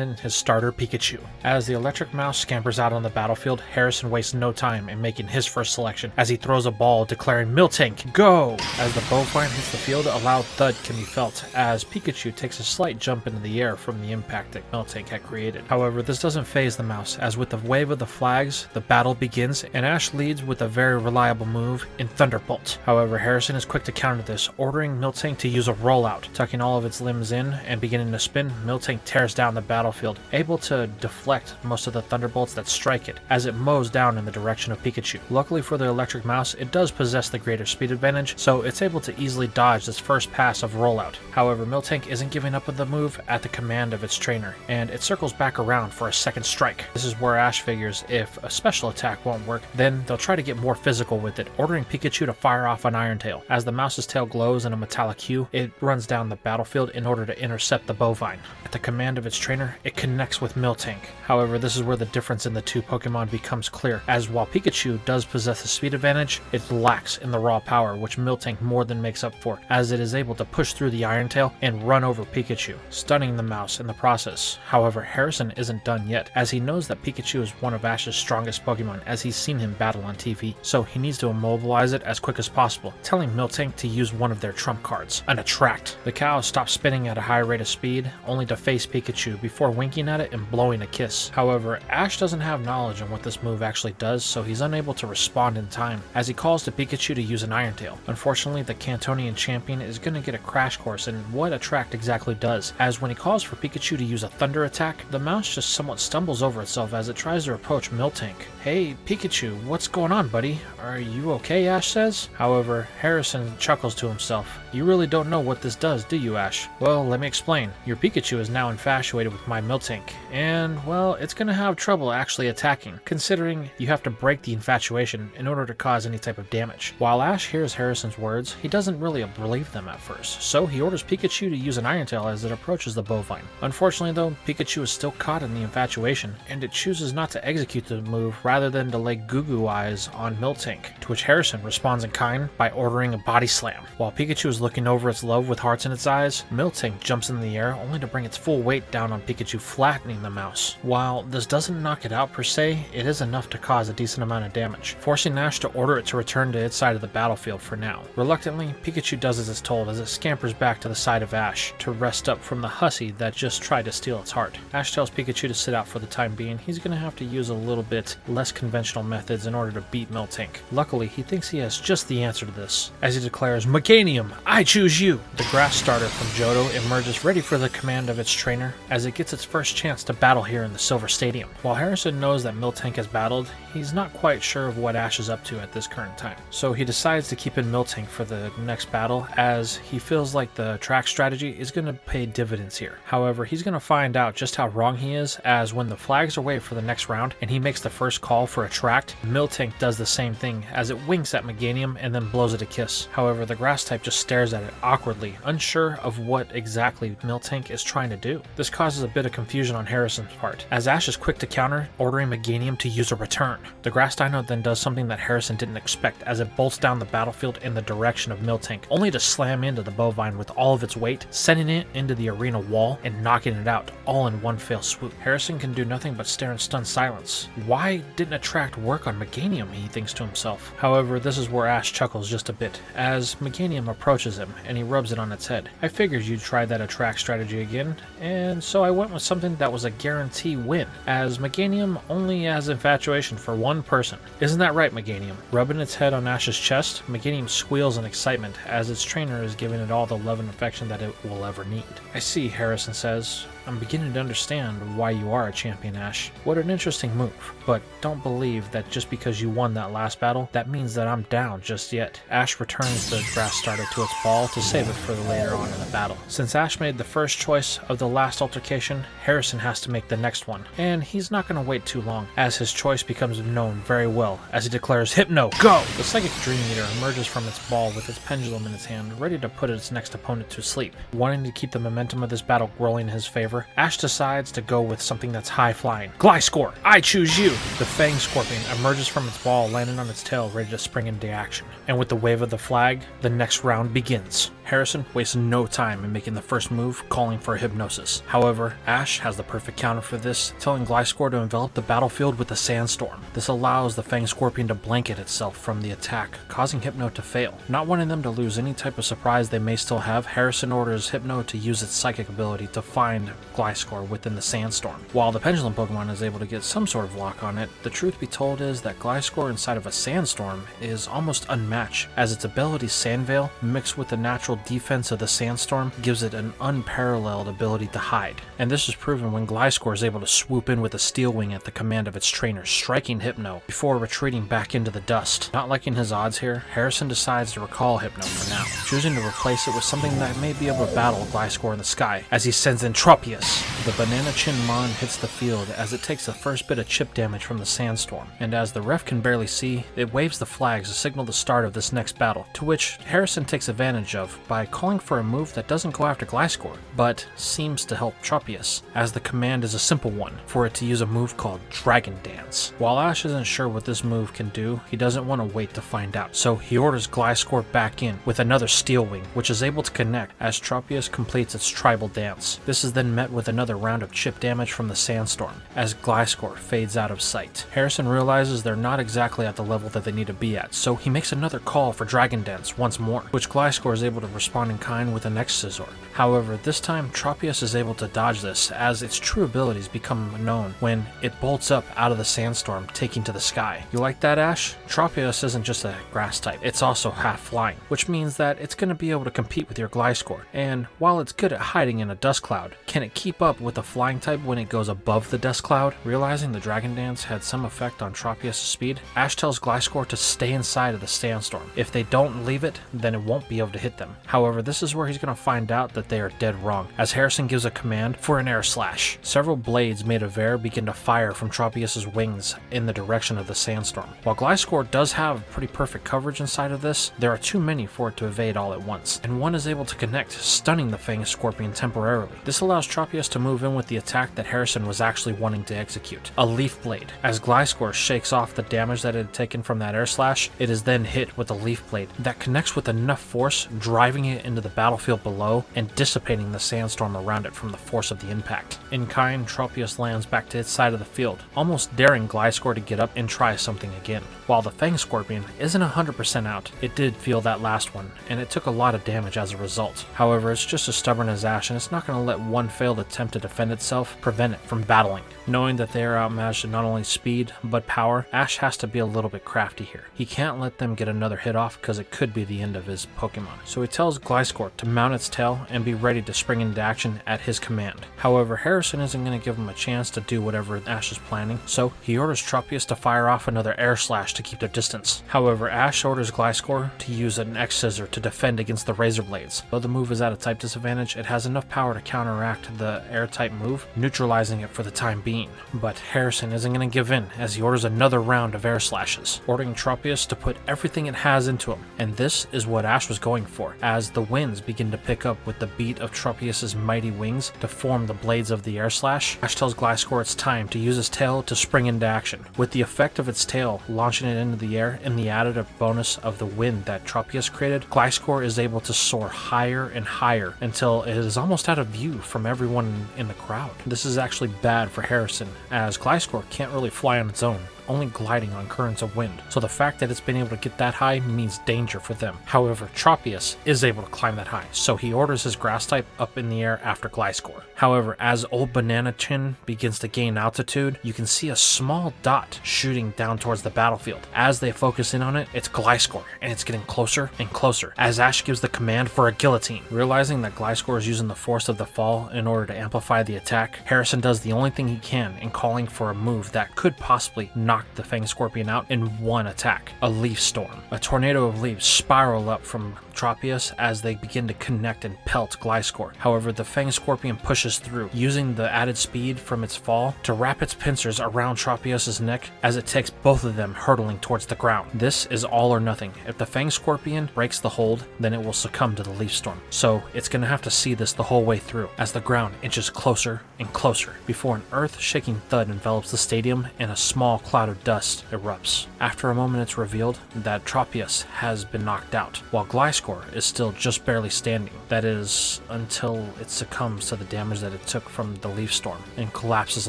in his starter Pikachu. As the electric mouse scampers out on the battlefield, Harrison wastes no time in making his first selection as he throws a ball declaring Miltank, go! As the Bovine hits the field, a loud thud can be felt as Pikachu takes a slight jump into the air from the impact that Miltank had created. However, this doesn't faze the mouse, as with the wave of the flags, the battle begins, and Ash leads with a very reliable move in Thunderbolt. However, Harrison is quick to counter this, ordering Miltank to use a rollout. Tucking all of its limbs in and beginning to spin, Miltank tears down the battlefield, able to deflect most of the Thunderbolts that strike it, as it mows down in the direction of Pikachu. Luckily for the electric mouse, it does possess the greater speed advantage, so it's able to easily dodge this first pass of rollout. However, Miltank isn't giving up on the move at the command of its trainer, and it circles back around for a second strike. This is where Ash figures if a special attack won't work, then they'll try to get more physical with it, ordering Pikachu to fire off an Iron Tail. As the mouse's tail glows in a metallic hue, it runs down the battlefield in order to intercept the Bovine. At the command of its trainer, it connects with Miltank. However, this is where the difference in the two Pokemon becomes clear, as while Pikachu does possess a speed advantage, it lacks in the raw power, which Miltank more than makes up for, as it is able to push through the Iron Tail and run over Pikachu, stunning the mouse in the process. However, Harrison isn't done yet, as he knows that Pikachu is one of Ash's strongest Pokemon, as he's seen him battle on TV, so he needs to immobilize it as quick as possible, telling Miltank to use one of their trump cards, an Attract. The cow stops spinning at a high rate of speed, only to face Pikachu before winking at it and blowing a kiss. However, Ash doesn't have knowledge on what this move actually does, so he's unable to respond in time, as he calls to Pikachu to use an Iron Tail. Unfortunately, the Cantonian champion is going to get a crash course in what Attract exactly does, as when he calls for Pikachu to use a Thunder attack, the mouse just somewhat stumbles over itself as it tries to approach Miltank. Hey, Pikachu, what's going on, buddy? Are you okay? Ash says. However, Harrison chuckles to himself. You really don't know what this does, do you, Ash? Well, let me explain. Your Pikachu is now infatuated with my Miltank, and, well, it's gonna have trouble actually attacking, considering you have to break the infatuation in order to cause any type of damage. While Ash hears Harrison's words, he doesn't really believe them at first, so he orders Pikachu to use an Iron Tail as it approaches the Bovine. Unfortunately, though, Pikachu is still caught in the infatuation, and it chooses not to execute the move rather than to lay goo-goo eyes on Miltank, to which Harrison responds in kind by ordering a Body Slam. While Pikachu is looking over its love with hearts in its eyes, Miltank jumps into the air only to bring its full weight down on Pikachu, flattening the mouse. While this doesn't knock it out per se, it is enough to cause a decent amount of damage, forcing Ash to order it to return to its side of the battlefield for now. Reluctantly, Pikachu does as it's told as it scampers back to the side of Ash to rest up from the hussy that just tried to steal its heart. Ash tells Pikachu to sit out for the time being. He's going to have to use a little bit less conventional methods in order to beat Miltank. Luckily, he thinks he has just the answer to this, as he declares, Meganium, I choose you! The grass starter from Johto emerges ready for the command of its trainer as it gets its first chance to battle here in the Silver Stadium. While Harrison knows that Miltank has battled, he's not quite sure of what Ash is up to at this current time. So he decides to keep in Miltank for the next battle, as he feels like the track strategy is going to pay dividends here. However, he's going to find out just how wrong he is, as when the flags are waved away for the next round and he makes the first call for Attract, Miltank does the same thing as it winks at Meganium and then blows it a kiss. However, the grass type just stares at it awkwardly, unsure of what exactly Miltank is trying to do. This causes a bit of confusion on Harrison's part, as Ash is quick to counter, ordering Meganium to use a return. The grass dino then does something that Harrison didn't expect, as it bolts down the battlefield in the direction of Miltank, only to slam into the bovine with all of its weight, sending it into the arena wall and knocking it out, all in one fell swoop. Harrison can do nothing but stare in stunned silence. Why didn't Attract work on Meganium, he thinks to himself. However, this is where Ash chuckles just a bit, as Meganium approaches him and he rubs it on its head. I figured you'd try that Attract strategy again, and so I went with something that was a guarantee win, as Meganium only has infatuation for one person. Isn't that right, Meganium? Rubbing its head on Ash's chest, Meganium squeals in excitement as its trainer is giving it all the love and affection that it will ever need. I see, Harrison says. I'm beginning to understand why you are a champion, Ash. What an interesting move, but don't believe that just because you won that last battle, that means that I'm down just yet. Ash returns the grass starter to its ball to save it for later on in the battle. Since Ash made the first choice of the last altercation, Harrison has to make the next one, and he's not going to wait too long, as his choice becomes known very well, as he declares, Hypno, go! The Psychic Dream Eater emerges from its ball with its pendulum in its hand, ready to put its next opponent to sleep. Wanting to keep the momentum of this battle rolling in his favor, Ash decides to go with something that's high-flying. Gliscor, I choose you! The Fang Scorpion emerges from its ball, landing on its tail, ready to spring into action. And with the wave of the flag, the next round begins. Harrison wastes no time in making the first move, calling for a hypnosis. However, Ash has the perfect counter for this, telling Gliscor to envelop the battlefield with a sandstorm. This allows the Fang Scorpion to blanket itself from the attack, causing Hypno to fail. Not wanting them to lose any type of surprise they may still have, Harrison orders Hypno to use its psychic ability to find Gliscor within the sandstorm. While the Pendulum Pokemon is able to get some sort of lock on it, the truth be told is that Gliscor inside of a sandstorm is almost unmatched, as its ability Sand Veil, mixed with the natural defense of the sandstorm, gives it an unparalleled ability to hide. And this is proven when Gliscor is able to swoop in with a Steel Wing at the command of its trainer, striking Hypno before retreating back into the dust. Not liking his odds here, Harrison decides to recall Hypno for now, choosing to replace it with something that may be able to battle Gliscor in the sky, as he sends in Tropius. The Banana Chin Mon hits the field as it takes the first bit of chip damage from the sandstorm, and as the ref can barely see, it waves the flags to signal the start of this next battle, to which Harrison takes advantage of by calling for a move that doesn't go after Gliscor, but seems to help Tropius, as the command is a simple one, for it to use a move called Dragon Dance. While Ash isn't sure what this move can do, he doesn't want to wait to find out, so he orders Gliscor back in with another Steel Wing, which is able to connect as Tropius completes its tribal dance. This is then met with another round of chip damage from the sandstorm, as Gliscor fades out of sight. Harrison realizes they're not exactly at the level that they need to be at, so he makes another call for Dragon Dance once more, which Gliscor is able to respond in kind with the next Scizor. However, this time Tropius is able to dodge this, as its true abilities become known when it bolts up out of the sandstorm, taking to the sky. You like that, Ash? Tropius isn't just a grass type, it's also half flying, which means that it's going to be able to compete with your Gliscor, and while it's good at hiding in a dust cloud, can it keep up with the flying type when it goes above the dust cloud? Realizing the Dragon Dance had some effect on Tropius' speed, Ash tells Gliscor to stay inside of the sandstorm. If they don't leave it, then it won't be able to hit them. However, this is where he's going to find out that they are dead wrong, as Harrison gives a command for an air slash. Several blades made of air begin to fire from Tropius' wings in the direction of the sandstorm. While Gliscor does have pretty perfect coverage inside of this, there are too many for it to evade all at once, and one is able to connect, stunning the Fang Scorpion temporarily. This allows Tropius to move in with the attack that Harrison was actually wanting to execute, a Leaf Blade. As Gliscor shakes off the damage that it had taken from that air slash, it is then hit with a Leaf Blade that connects with enough force, driving it into the battlefield below and dissipating the sandstorm around it from the force of the impact. In kind, Tropius lands back to its side of the field, almost daring Gliscor to get up and try something again. While the Fang Scorpion isn't 100% out, it did feel that last one, and it took a lot of damage as a result. However, it's just as stubborn as Ash, and it's not going to let one failed attempt to defend itself prevent it from battling. Knowing that they are outmatched in not only speed, but power, Ash has to be a little bit crafty here. He can't let them get another hit off because it could be the end of his Pokemon. So he tells Gliscor to mount its tail and be ready to spring into action at his command. However, Harrison isn't going to give him a chance to do whatever Ash is planning, so he orders Tropius to fire off another air slash to keep their distance. However, Ash orders Gliscor to use an X-Scissor to defend against the Razor Blades. Though the move is at a type disadvantage, it has enough power to counteract the air-type move, neutralizing it for the time being. But Harrison isn't going to give in as he orders another round of air slashes, ordering Tropius to put everything it has into him. And this is what Ash was going for, as the winds begin to pick up with the beat of Tropius's mighty wings to form the blades of the air slash. Ash tells Gliscor it's time to use his tail to spring into action, with the effect of its tail launching it into the air and the additive bonus of the wind that Tropius created. Gliscor is able to soar higher and higher until it is almost out of view from everyone in the crowd. This is actually bad for Harrison, as Gliscor can't really fly on its own, only gliding on currents of wind, so the fact that it's been able to get that high means danger for them. However, Tropius is able to climb that high, so he orders his grass type up in the air after Gliscor. However, as Old Banana Chin begins to gain altitude, you can see a small dot shooting down towards the battlefield. As they focus in on it, it's Gliscor, and it's getting closer and closer as Ash gives the command for a guillotine. Realizing that Gliscor is using the force of the fall in order to amplify the attack, Harrison does the only thing he can in calling for a move that could possibly knock the Fang Scorpion out in one attack, a leaf storm. A tornado of leaves spiral up from Tropius as they begin to connect and pelt Gliscor. However, the Fang Scorpion pushes through, using the added speed from its fall to wrap its pincers around Tropius's neck as it takes both of them hurtling towards the ground. This is all or nothing. If the Fang Scorpion breaks the hold, then it will succumb to the leaf storm. So it's going to have to see this the whole way through as the ground inches closer and closer before an earth-shaking thud envelops the stadium and a small cloud of dust erupts. After a moment, it's revealed that Tropius has been knocked out, while Gliscor is still just barely standing. That is, until it succumbs to the damage that it took from the leaf storm and collapses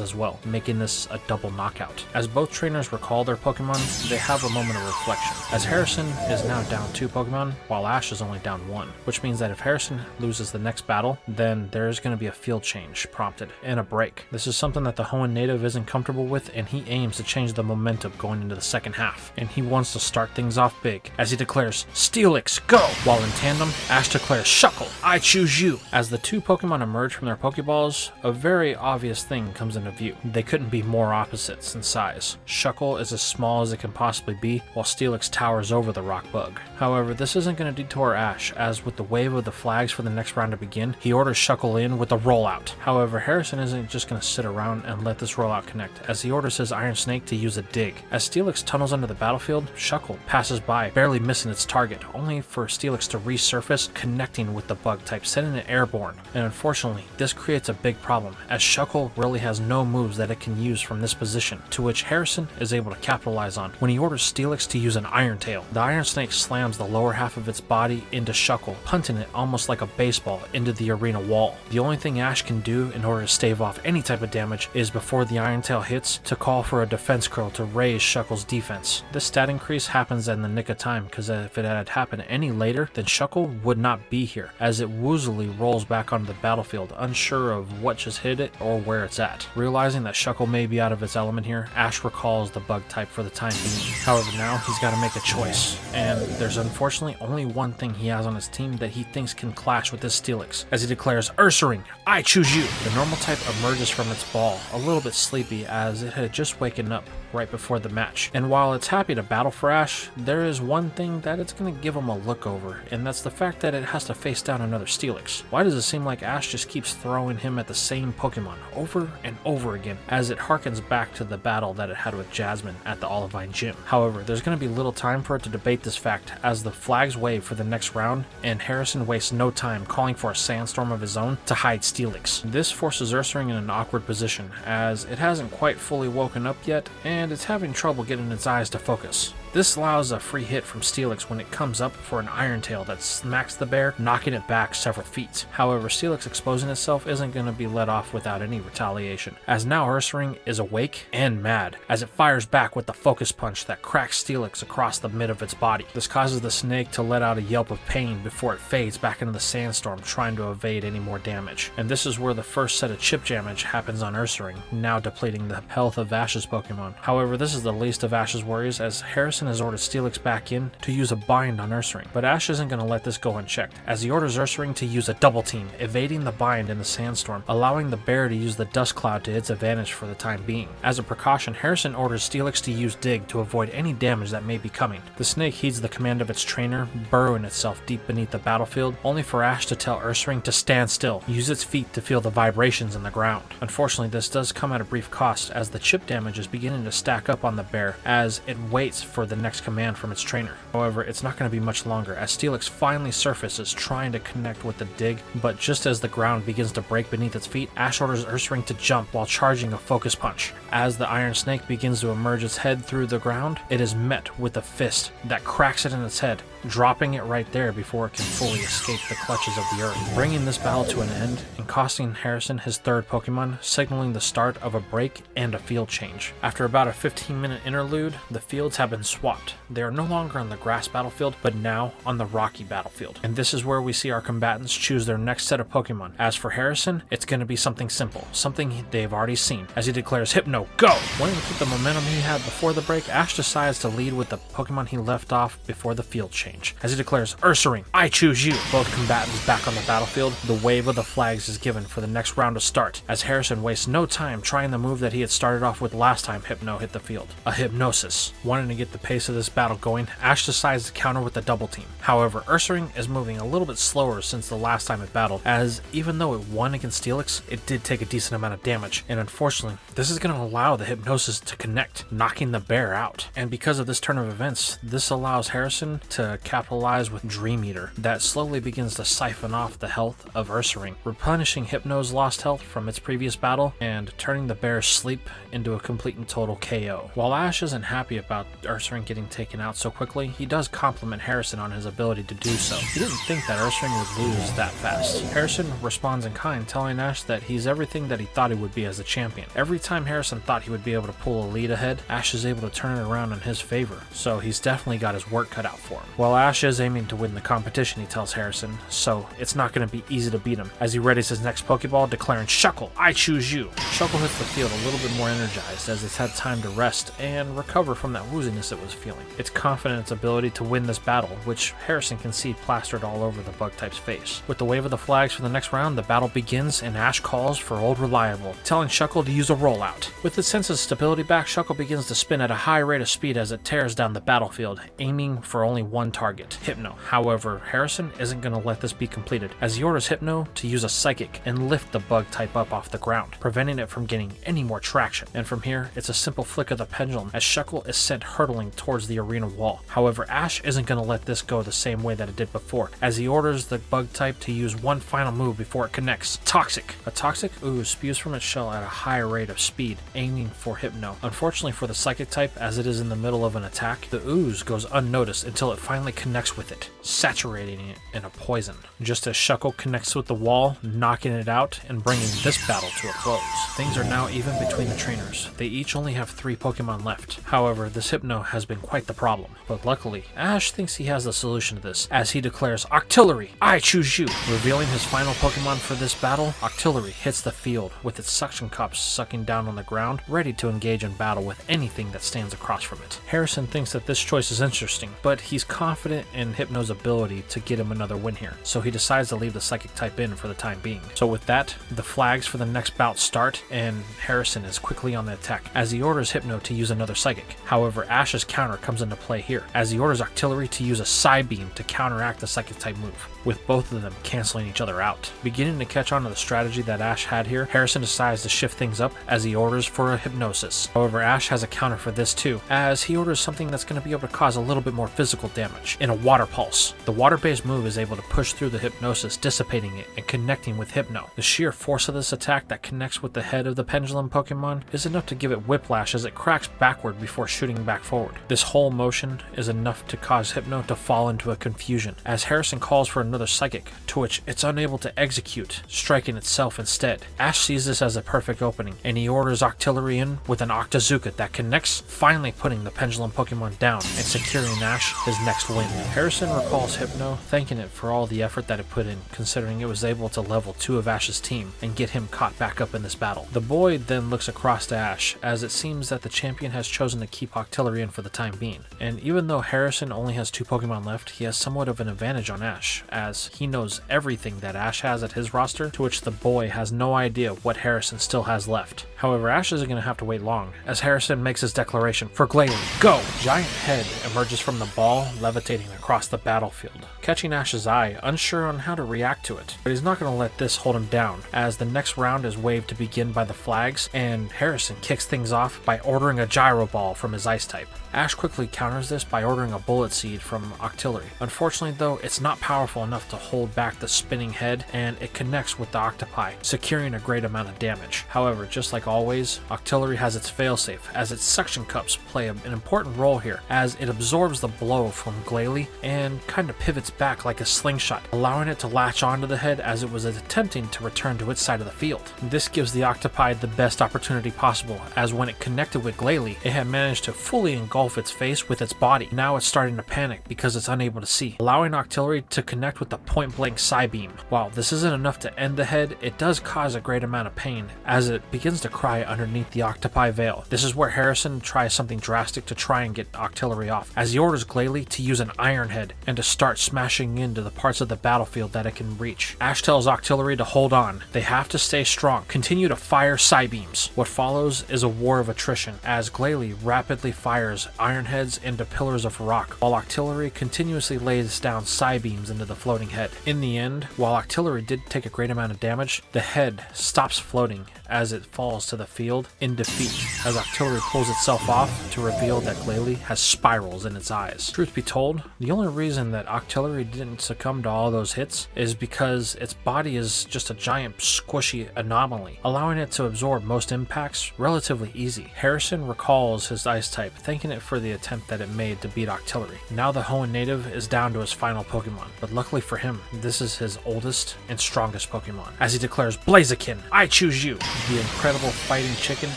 as well, making this a double knockout. As both trainers recall their Pokemon, they have a moment of reflection, as Harrison is now down 2 Pokemon, while Ash is only down 1, which means that if Harrison loses the next battle, then there's going to be a field change prompted and a break. This is something that the Hoenn native isn't comfortable with, and he aims to change the momentum going into the second half, and he wants to start things off big as he declares, "Steelix, go!" While in tandem, Ash declares, "Shuckle, I choose you!" As the 2 Pokemon emerge from their Pokeballs, a very obvious thing comes into view. They couldn't be more opposites in size. Shuckle is as small as it can possibly be, while Steelix towers over the rock bug. However, this isn't going to detour Ash, as with the wave of the flags for the next round to begin, he orders Shuckle in with a rollout. However, Harrison isn't just going to sit around and let this rollout connect, as he orders his Iron Snake to use a dig. As Steelix tunnels under the battlefield, Shuckle passes by, barely missing its target, only for Steelix to resurface, connecting with the bug type, sending it airborne. And unfortunately, this creates a big problem, as Shuckle really has no moves that it can use from this position, to which Harrison is able to capitalize on when he orders Steelix to use an Iron Tail. The Iron Snake slams the lower half of its body into Shuckle, punting it almost like a baseball into the arena wall. The only thing Ash can do in order to stave off any type of damage is, before the Iron Tail hits, to call for a defense curl to raise Shuckle's defense. This stat increase happens in the nick of time, because if it had happened any later, then Shuckle would not be here, as it woozily rolls back onto the battlefield, unsure of what just hit it or where it's at. Realizing that Shuckle may be out of its element here, Ash recalls the bug type for the time being. However, now he's got to make a choice, and there's unfortunately only one thing he has on his team that he thinks can clash with this Steelix, as he declares, "Ursaring, I choose you!" The normal type emerges from its ball, a little bit sleepy as it had just waken up right before the match. And while it's happy to battle for Ash, there is one thing that it's going to give him a look over, and that's the fact that it has to face down another Steelix. Why does it seem like Ash just keeps throwing him at the same Pokemon over and over again, as it harkens back to the battle that it had with Jasmine at the Olivine Gym? However, there's going to be little time for it to debate this fact, as the flags wave for the next round, and Harrison wastes no time calling for a sandstorm of his own to hide Steelix. This forces Ursaring in an awkward position, as it hasn't quite fully woken up yet, and it's having trouble getting its eyes to focus. This allows a free hit from Steelix when it comes up for an Iron Tail that smacks the bear, knocking it back several feet. However, Steelix exposing itself isn't going to be let off without any retaliation, as now Ursaring is awake and mad, as it fires back with the focus punch that cracks Steelix across the mid of its body. This causes the snake to let out a yelp of pain before it fades back into the sandstorm, trying to evade any more damage. And this is where the first set of chip damage happens on Ursaring, now depleting the health of Ash's Pokemon. However, this is the least of Ash's worries, as Harrison Harrison has ordered Steelix back in to use a bind on Ursaring, but Ash isn't going to let this go unchecked, as he orders Ursaring to use a double team, evading the bind in the sandstorm, allowing the bear to use the dust cloud to its advantage for the time being. As a precaution, Harrison orders Steelix to use Dig to avoid any damage that may be coming. The snake heeds the command of its trainer, burrowing itself deep beneath the battlefield, only for Ash to tell Ursaring to stand still, use its feet to feel the vibrations in the ground. Unfortunately, this does come at a brief cost, as the chip damage is beginning to stack up on the bear as it waits for the next command from its trainer. However, it's not going to be much longer, as Steelix finally surfaces trying to connect with the Dig, but just as the ground begins to break beneath its feet, Ash orders Ursaring to jump while charging a focus punch. As the iron snake begins to emerge its head through the ground, it is met with a fist that cracks it in its head, dropping it right there before it can fully escape the clutches of the earth, bringing this battle to an end and costing Harrison his third Pokemon, signaling the start of a break and a field change. After about a 15-minute interlude, the fields have been swapped. They are no longer on the grass battlefield, but now on the rocky battlefield. And this is where we see our combatants choose their next set of Pokemon. As for Harrison, it's going to be something simple, something they've already seen, as he declares Hypno, go! Wanting to keep the momentum he had before the break, Ash decides to lead with the Pokemon he left off before the field change, as he declares Ursaring, I choose you! Both combatants back on the battlefield, the wave of the flags is given for the next round to start, as Harrison wastes no time trying the move that he had started off with last time Hypno hit the field, a Hypnosis. Wanting to get the pace of this battle going, Ash decides to counter with a double team. However, Ursaring is moving a little bit slower since the last time it battled, as even though it won against Steelix, it did take a decent amount of damage, and unfortunately, this is going to allow the Hypnosis to connect, knocking the bear out. And because of this turn of events, this allows Harrison to capitalize with Dream Eater, that slowly begins to siphon off the health of Ursaring, replenishing Hypno's lost health from its previous battle, and turning the bear's sleep into a complete and total KO. While Ash isn't happy about Ursaring getting taken out so quickly, he does compliment Harrison on his ability to do so. He didn't think that Ursaring would lose that fast. Harrison responds in kind, telling Ash that he's everything that he thought he would be as a champion. Every time Harrison thought he would be able to pull a lead ahead, Ash is able to turn it around in his favor, so he's definitely got his work cut out for him. While Ash is aiming to win the competition, he tells Harrison, so it's not going to be easy to beat him, as he readies his next Pokeball, declaring Shuckle, I choose you! Shuckle hits the field a little bit more energized, as it's had time to rest and recover from that wooziness it was feeling. It's confident in its ability to win this battle, which Harrison can see plastered all over the bug type's face. With the wave of the flags for the next round, the battle begins and Ash calls for Old Reliable, telling Shuckle to use a rollout. With its sense of stability back, Shuckle begins to spin at a high rate of speed as it tears down the battlefield, aiming for only one target, Hypno. However, Harrison isn't going to let this be completed, as he orders Hypno to use a Psychic and lift the bug type up off the ground, preventing it from getting any more traction. And from here, it's a simple flick of the pendulum as Shuckle is sent hurtling towards the arena wall. However, Ash isn't going to let this go the same way that it did before, as he orders the bug type to use one final move before it connects. Toxic! A toxic ooze spews from its shell at a high rate of speed, aiming for Hypno. Unfortunately for the Psychic type, as it is in the middle of an attack, the ooze goes unnoticed until it finally connects with it, saturating it in a poison. Just as Shuckle connects with the wall, knocking it out and bringing this battle to a close. Things are now even between the trainers. They each only have 3 Pokemon left. However, this Hypno has been quite the problem. But luckily, Ash thinks he has the solution to this, as he declares Octillery, I choose you! Revealing his final Pokemon for this battle, Octillery hits the field with its suction cups sucking down on the ground, ready to engage in battle with anything that stands across from it. Harrison thinks that this choice is interesting, but he's confident in Hypno's ability to get him another win here, so he decides to leave the Psychic type in for the time being. So with that, the flags for the next bout start, and Harrison is quickly on the attack, as he orders Hypno to use another Psychic. However, Ash's counter comes into play here, as he orders Octillery to use a Psybeam to counteract the Psychic type move, with both of them canceling each other out. Beginning to catch on to the strategy that Ash had here, Harrison decides to shift things up as he orders for a Hypnosis. However, Ash has a counter for this too, as he orders something that's going to be able to cause a little bit more physical damage in a Water Pulse. The water-based move is able to push through the Hypnosis, dissipating it and connecting with Hypno. The sheer force of this attack that connects with the head of the Pendulum Pokemon is enough to give it whiplash as it cracks backward before shooting back forward. This whole motion is enough to cause Hypno to fall into a confusion, as Harrison calls for another Psychic, to which it's unable to execute, striking itself instead. Ash sees this as a perfect opening, and he orders Octillery in with an Octazooka that connects, finally putting the Pendulum Pokemon down and securing Ash his next win. Harrison recalls Hypno, thanking it for all the effort that it put in, considering it was able to level 2 of Ash's team and get him caught back up in this battle. The boy then looks across to Ash, as it seems that the champion has chosen to keep Octillery in for the time being. And even though Harrison only has 2 Pokemon left, he has somewhat of an advantage on Ash, as he knows everything that Ash has at his roster, to which the boy has no idea what Harrison still has left. However, Ash isn't going to have to wait long, as Harrison makes his declaration for Glalie. Go! Giant head emerges from the ball, levitating across the battlefield, catching Ash's eye, unsure on how to react to it. But he's not going to let this hold him down, as the next round is waved to begin by the flags, and Harrison kicks things off by ordering a Gyro Ball from his Ice type. Ash quickly counters this by ordering a Bullet Seed from Octillery. Unfortunately though, it's not powerful enough to hold back the spinning head, and it connects with the Octopi, securing a great amount of damage. However, just like always, Octillery has its failsafe, as its suction cups play an important role here, as it absorbs the blow from Glalie and kind of pivots back like a slingshot, allowing it to latch onto the head as it was attempting to return to its side of the field. This gives the Octopi the best opportunity possible, as when it connected with Glalie, it had managed to fully engulf its face with its body. Now it's starting to panic because it's unable to see, allowing Octillery to connect with the point-blank Psybeam. While this isn't enough to end the head, it does cause a great amount of pain as it begins to cry underneath the Octopi veil. This is where Harrison tries something drastic to try and get Octillery off, as he orders Glalie to use an Iron Head and to start smashing into the parts of the battlefield that it can reach. Ash tells Octillery to hold on. They have to stay strong. Continue to fire Psybeams. What follows is a war of attrition, as Glalie rapidly fires Iron Heads into pillars of rock, while Octillery continuously lays down Psybeams into the floating head. In the end, while Octillery did take a great amount of damage, the head stops floating as it falls to the field in defeat, as Octillery pulls itself off to reveal that Glalie has spirals in its eyes. Truth be told, the only reason that Octillery didn't succumb to all those hits is because its body is just a giant squishy anomaly, allowing it to absorb most impacts relatively easy. Harrison recalls his Ice type, thanking it for the attempt that it made to beat Octillery. Now the Hoenn native is down to his final Pokemon, but luckily for him, this is his oldest and strongest Pokemon, as he declares, Blaziken, I choose you! The incredible fighting chicken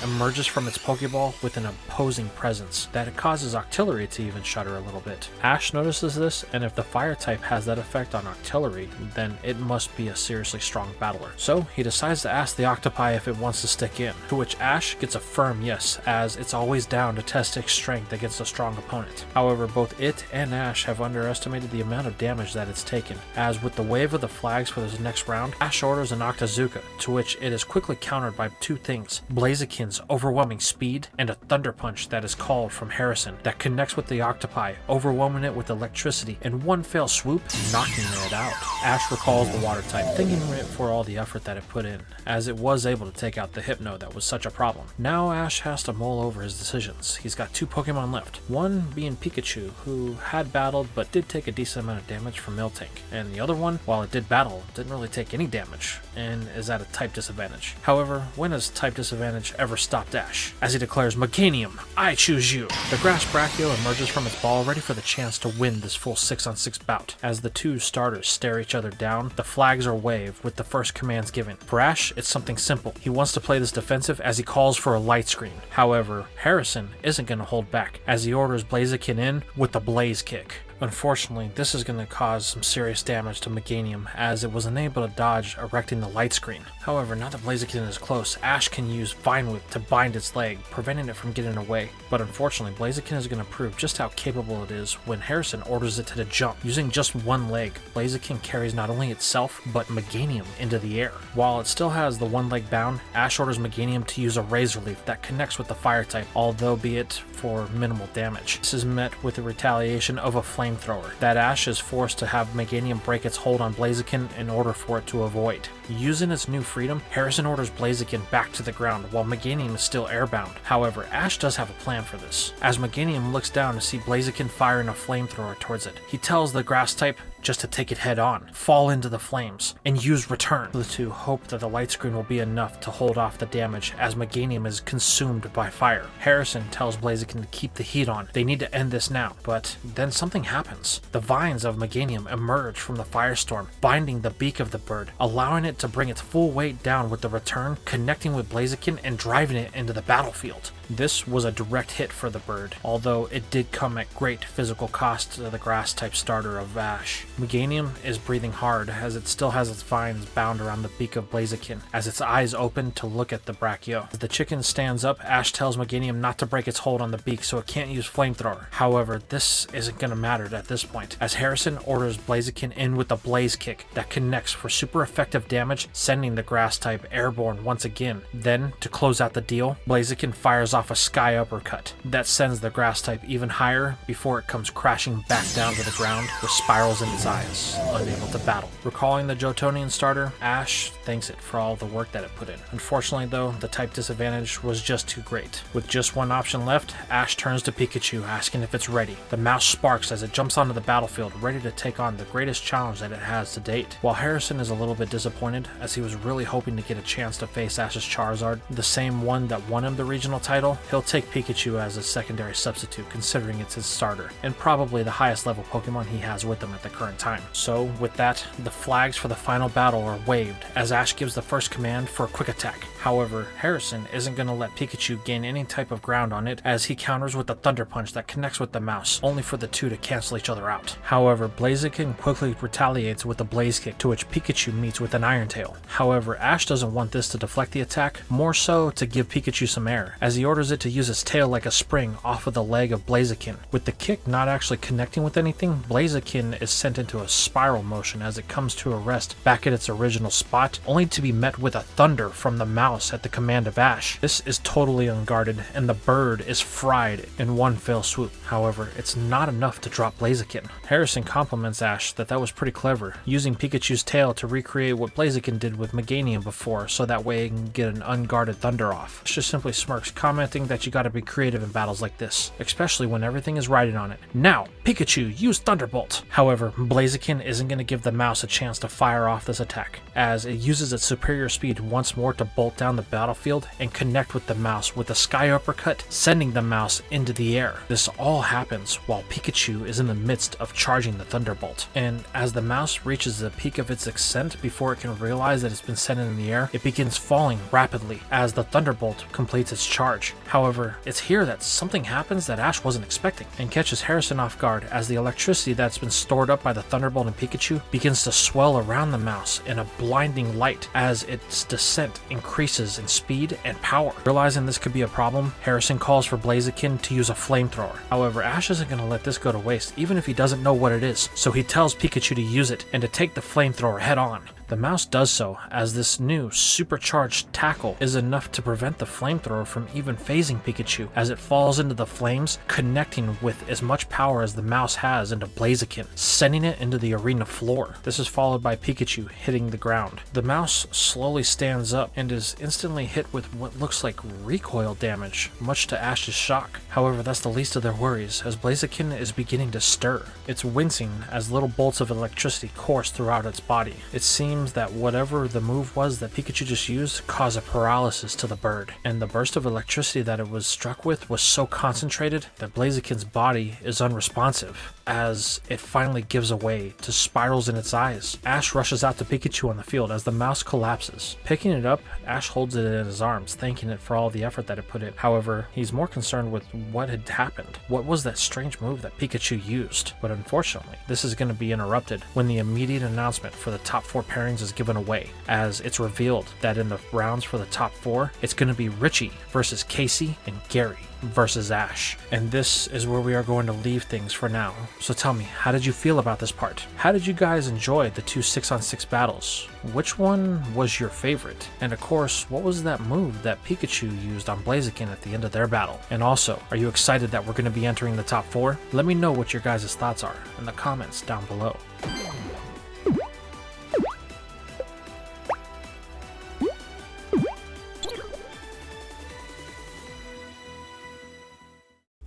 emerges from its Pokeball with an imposing presence that it causes Octillery to even shudder a little bit. Ash notices this, and if the fire type has that effect on Octillery, then it must be a seriously strong battler. So he decides to ask the Octopi if it wants to stick in, to which Ash gets a firm yes, as it's always down to test its strength against a strong opponent. However, both it and Ash have underestimated the amount of damage that it's taken, as with the wave of the flags for this next round, Ash orders an Octazooka, to which it is quickly countered by 2 things: Blaziken's overwhelming speed and a Thunder Punch that is called from Harrison that connects with the Octopi, overwhelming it with electricity in one fell swoop, knocking it out. Ash recalls the Water type, thanking it for all the effort that it put in, as it was able to take out the Hypno that was such a problem. Now Ash has to mull over his decisions. He's got 2 Pokemon left, one being Pikachu, who had battled but did take a decent amount of damage from Miltank, and the other one, while it did battle, didn't really take any damage and is at a type disadvantage. However, when has type disadvantage ever stopped Ash? As he declares, Meganium, I choose you! The Grass Brachio emerges from its ball, ready for the chance to win this full 6-on-6 bout. As the 2 starters stare each other down, the flags are waved with the first commands given. For Ash, it's something simple. He wants to play this defensive as he calls for a Light Screen. However, Harrison isn't going to hold back, as he orders Blaziken in with the Blaze Kick. Unfortunately, this is going to cause some serious damage to Meganium, as it was unable to dodge erecting the Light Screen. However, now that Blaziken is close, Ash can use Vine Whip to bind its leg, preventing it from getting away. But unfortunately, Blaziken is going to prove just how capable it is when Harrison orders it to jump. Using just one leg, Blaziken carries not only itself, but Meganium into the air. While it still has the one leg bound, Ash orders Meganium to use a Razor Leaf that connects with the Fire type, although be it for minimal damage. This is met with the retaliation of a Flamethrower that Ash is forced to have Meganium break its hold on Blaziken in order for it to avoid. Using its new freedom, Harrison orders Blaziken back to the ground while Meganium is still airbound. However, Ash does have a plan for this, as Meganium looks down to see Blaziken firing a Flamethrower towards it. He tells the Grass type just to take it head on, fall into the flames, and use Return. The 2 hope that the Light Screen will be enough to hold off the damage as Meganium is consumed by fire. Harrison tells Blaziken to keep the heat on. They need to end this now, but then something happens. The vines of Meganium emerge from the firestorm, binding the beak of the bird, allowing it to bring its full weight down with the Return, connecting with Blaziken and driving it into the battlefield. This was a direct hit for the bird, although it did come at great physical cost to the grass-type starter of Ash. Meganium is breathing hard as it still has its vines bound around the beak of Blaziken, as its eyes open to look at the Brachio. As the chicken stands up, Ash tells Meganium not to break its hold on the beak so it can't use Flamethrower. However, this isn't going to matter at this point, as Harrison orders Blaziken in with a Blaze Kick that connects for super effective damage, sending the grass-type airborne once again. Then, to close out the deal, Blaziken fires off a Sky Uppercut that sends the grass-type even higher before it comes crashing back down to the ground with spirals in its eyes, unable to battle. Recalling the Johtonian starter, Ash thanks it for all the work that it put in. Unfortunately though, the type disadvantage was just too great. With just one option left, Ash turns to Pikachu, asking if it's ready. The mouse sparks as it jumps onto the battlefield, ready to take on the greatest challenge that it has to date. While Harrison is a little bit disappointed, as he was really hoping to get a chance to face Ash's Charizard, the same one that won him the regional title, he'll take Pikachu as a secondary substitute, considering it's his starter, and probably the highest level Pokemon he has with him at the current time. So with that, the flags for the final battle are waved, as Ash gives the first command for a quick attack. However, Harrison isn't going to let Pikachu gain any type of ground on it, as he counters with a Thunder Punch that connects with the mouse, only for the two to cancel each other out. However, Blaziken quickly retaliates with a Blaze Kick, to which Pikachu meets with an Iron Tail. However, Ash doesn't want this to deflect the attack, more so to give Pikachu some air, as he orders it to use its tail like a spring off of the leg of Blaziken. With the kick not actually connecting with anything, Blaziken is sent into a spiral motion as it comes to a rest back at its original spot, only to be met with a thunder from the mouse at the command of Ash. This is totally unguarded, and the bird is fried in one fell swoop. However, it's not enough to drop Blaziken. Harrison compliments Ash that was pretty clever, using Pikachu's tail to recreate what Blaziken did with Meganium before, so that way it can get an unguarded thunder off. Ash just simply smirks, commenting that you gotta be creative in battles like this, especially when everything is riding on it. Now, Pikachu, use Thunderbolt! However, Blaziken isn't going to give the mouse a chance to fire off this attack, as it uses its superior speed once more to bolt down the battlefield and connect with the mouse with a Sky Uppercut, sending the mouse into the air. This all happens while Pikachu is in the midst of charging the Thunderbolt, and as the mouse reaches the peak of its ascent before it can realize that it's been sent in the air, it begins falling rapidly as the Thunderbolt completes its charge. However, it's here that something happens that Ash wasn't expecting, and catches Harrison off guard as the electricity that's been stored up by the Thunderbolt and Pikachu begins to swell around the mouse in a blinding light as its descent increases in speed and power. Realizing this could be a problem, Harrison calls for Blaziken to use a Flamethrower. However, Ash isn't going to let this go to waste, even if he doesn't know what it is, so he tells Pikachu to use it and to take the Flamethrower head on. The mouse does so, as this new supercharged tackle is enough to prevent the Flamethrower from even phasing Pikachu, as it falls into the flames, connecting with as much power as the mouse has into Blaziken, sending it into the arena floor. This is followed by Pikachu hitting the ground. The mouse slowly stands up and is instantly hit with what looks like recoil damage, much to Ash's shock. However, that's the least of their worries, as Blaziken is beginning to stir. It's wincing as little bolts of electricity course throughout its body. It seems that whatever the move was that Pikachu just used caused a paralysis to the bird, and the burst of electricity that it was struck with was so concentrated that Blaziken's body is unresponsive, as it finally gives away to spirals in its eyes. Ash rushes out to Pikachu on the field as the mouse collapses. Picking it up, Ash holds it in his arms, thanking it for all the effort that it put in. However, he's more concerned with what had happened. What was that strange move that Pikachu used? But unfortunately, this is going to be interrupted when the immediate announcement for the top 4 pairings is given away, as it's revealed that in the rounds for the top 4, it's going to be Richie versus Casey and Gary versus Ash. And this is where we are going to leave things for now. So tell me, how did you feel about this part? How did you guys enjoy the 2 6-on-6 battles? Which one was your favorite? And of course, what was that move that Pikachu used on Blaziken at the end of their battle? And also, are you excited that we're going to be entering the top 4? Let me know what your guys' thoughts are in the comments down below.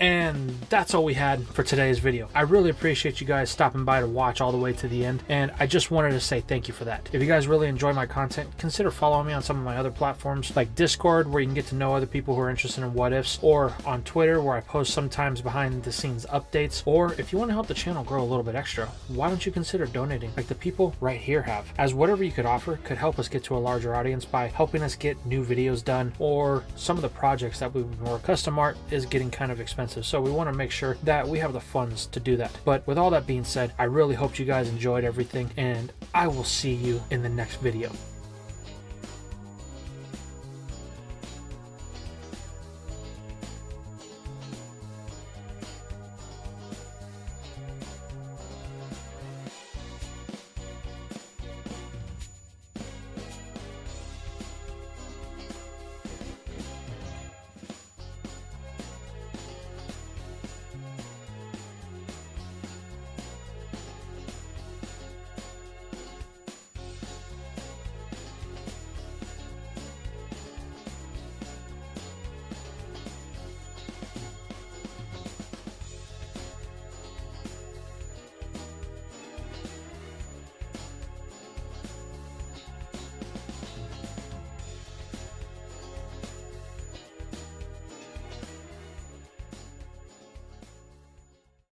And that's that's all we had for today's video. I really appreciate you guys stopping by to watch all the way to the end, and I just wanted to say thank you for that. If you guys really enjoy my content, consider following me on some of my other platforms like Discord, where you can get to know other people who are interested in what ifs, or on Twitter, where I post sometimes behind the scenes updates. Or if you want to help the channel grow a little bit extra, why don't you consider donating like the people right here have, as whatever you could offer could help us get to a larger audience by helping us get new videos done, or some of the projects that we've been working. Custom art is getting kind of expensive, so we want to make sure that we have the funds to do that. But with all that being said, I really hope you guys enjoyed everything, and I will see you in the next video.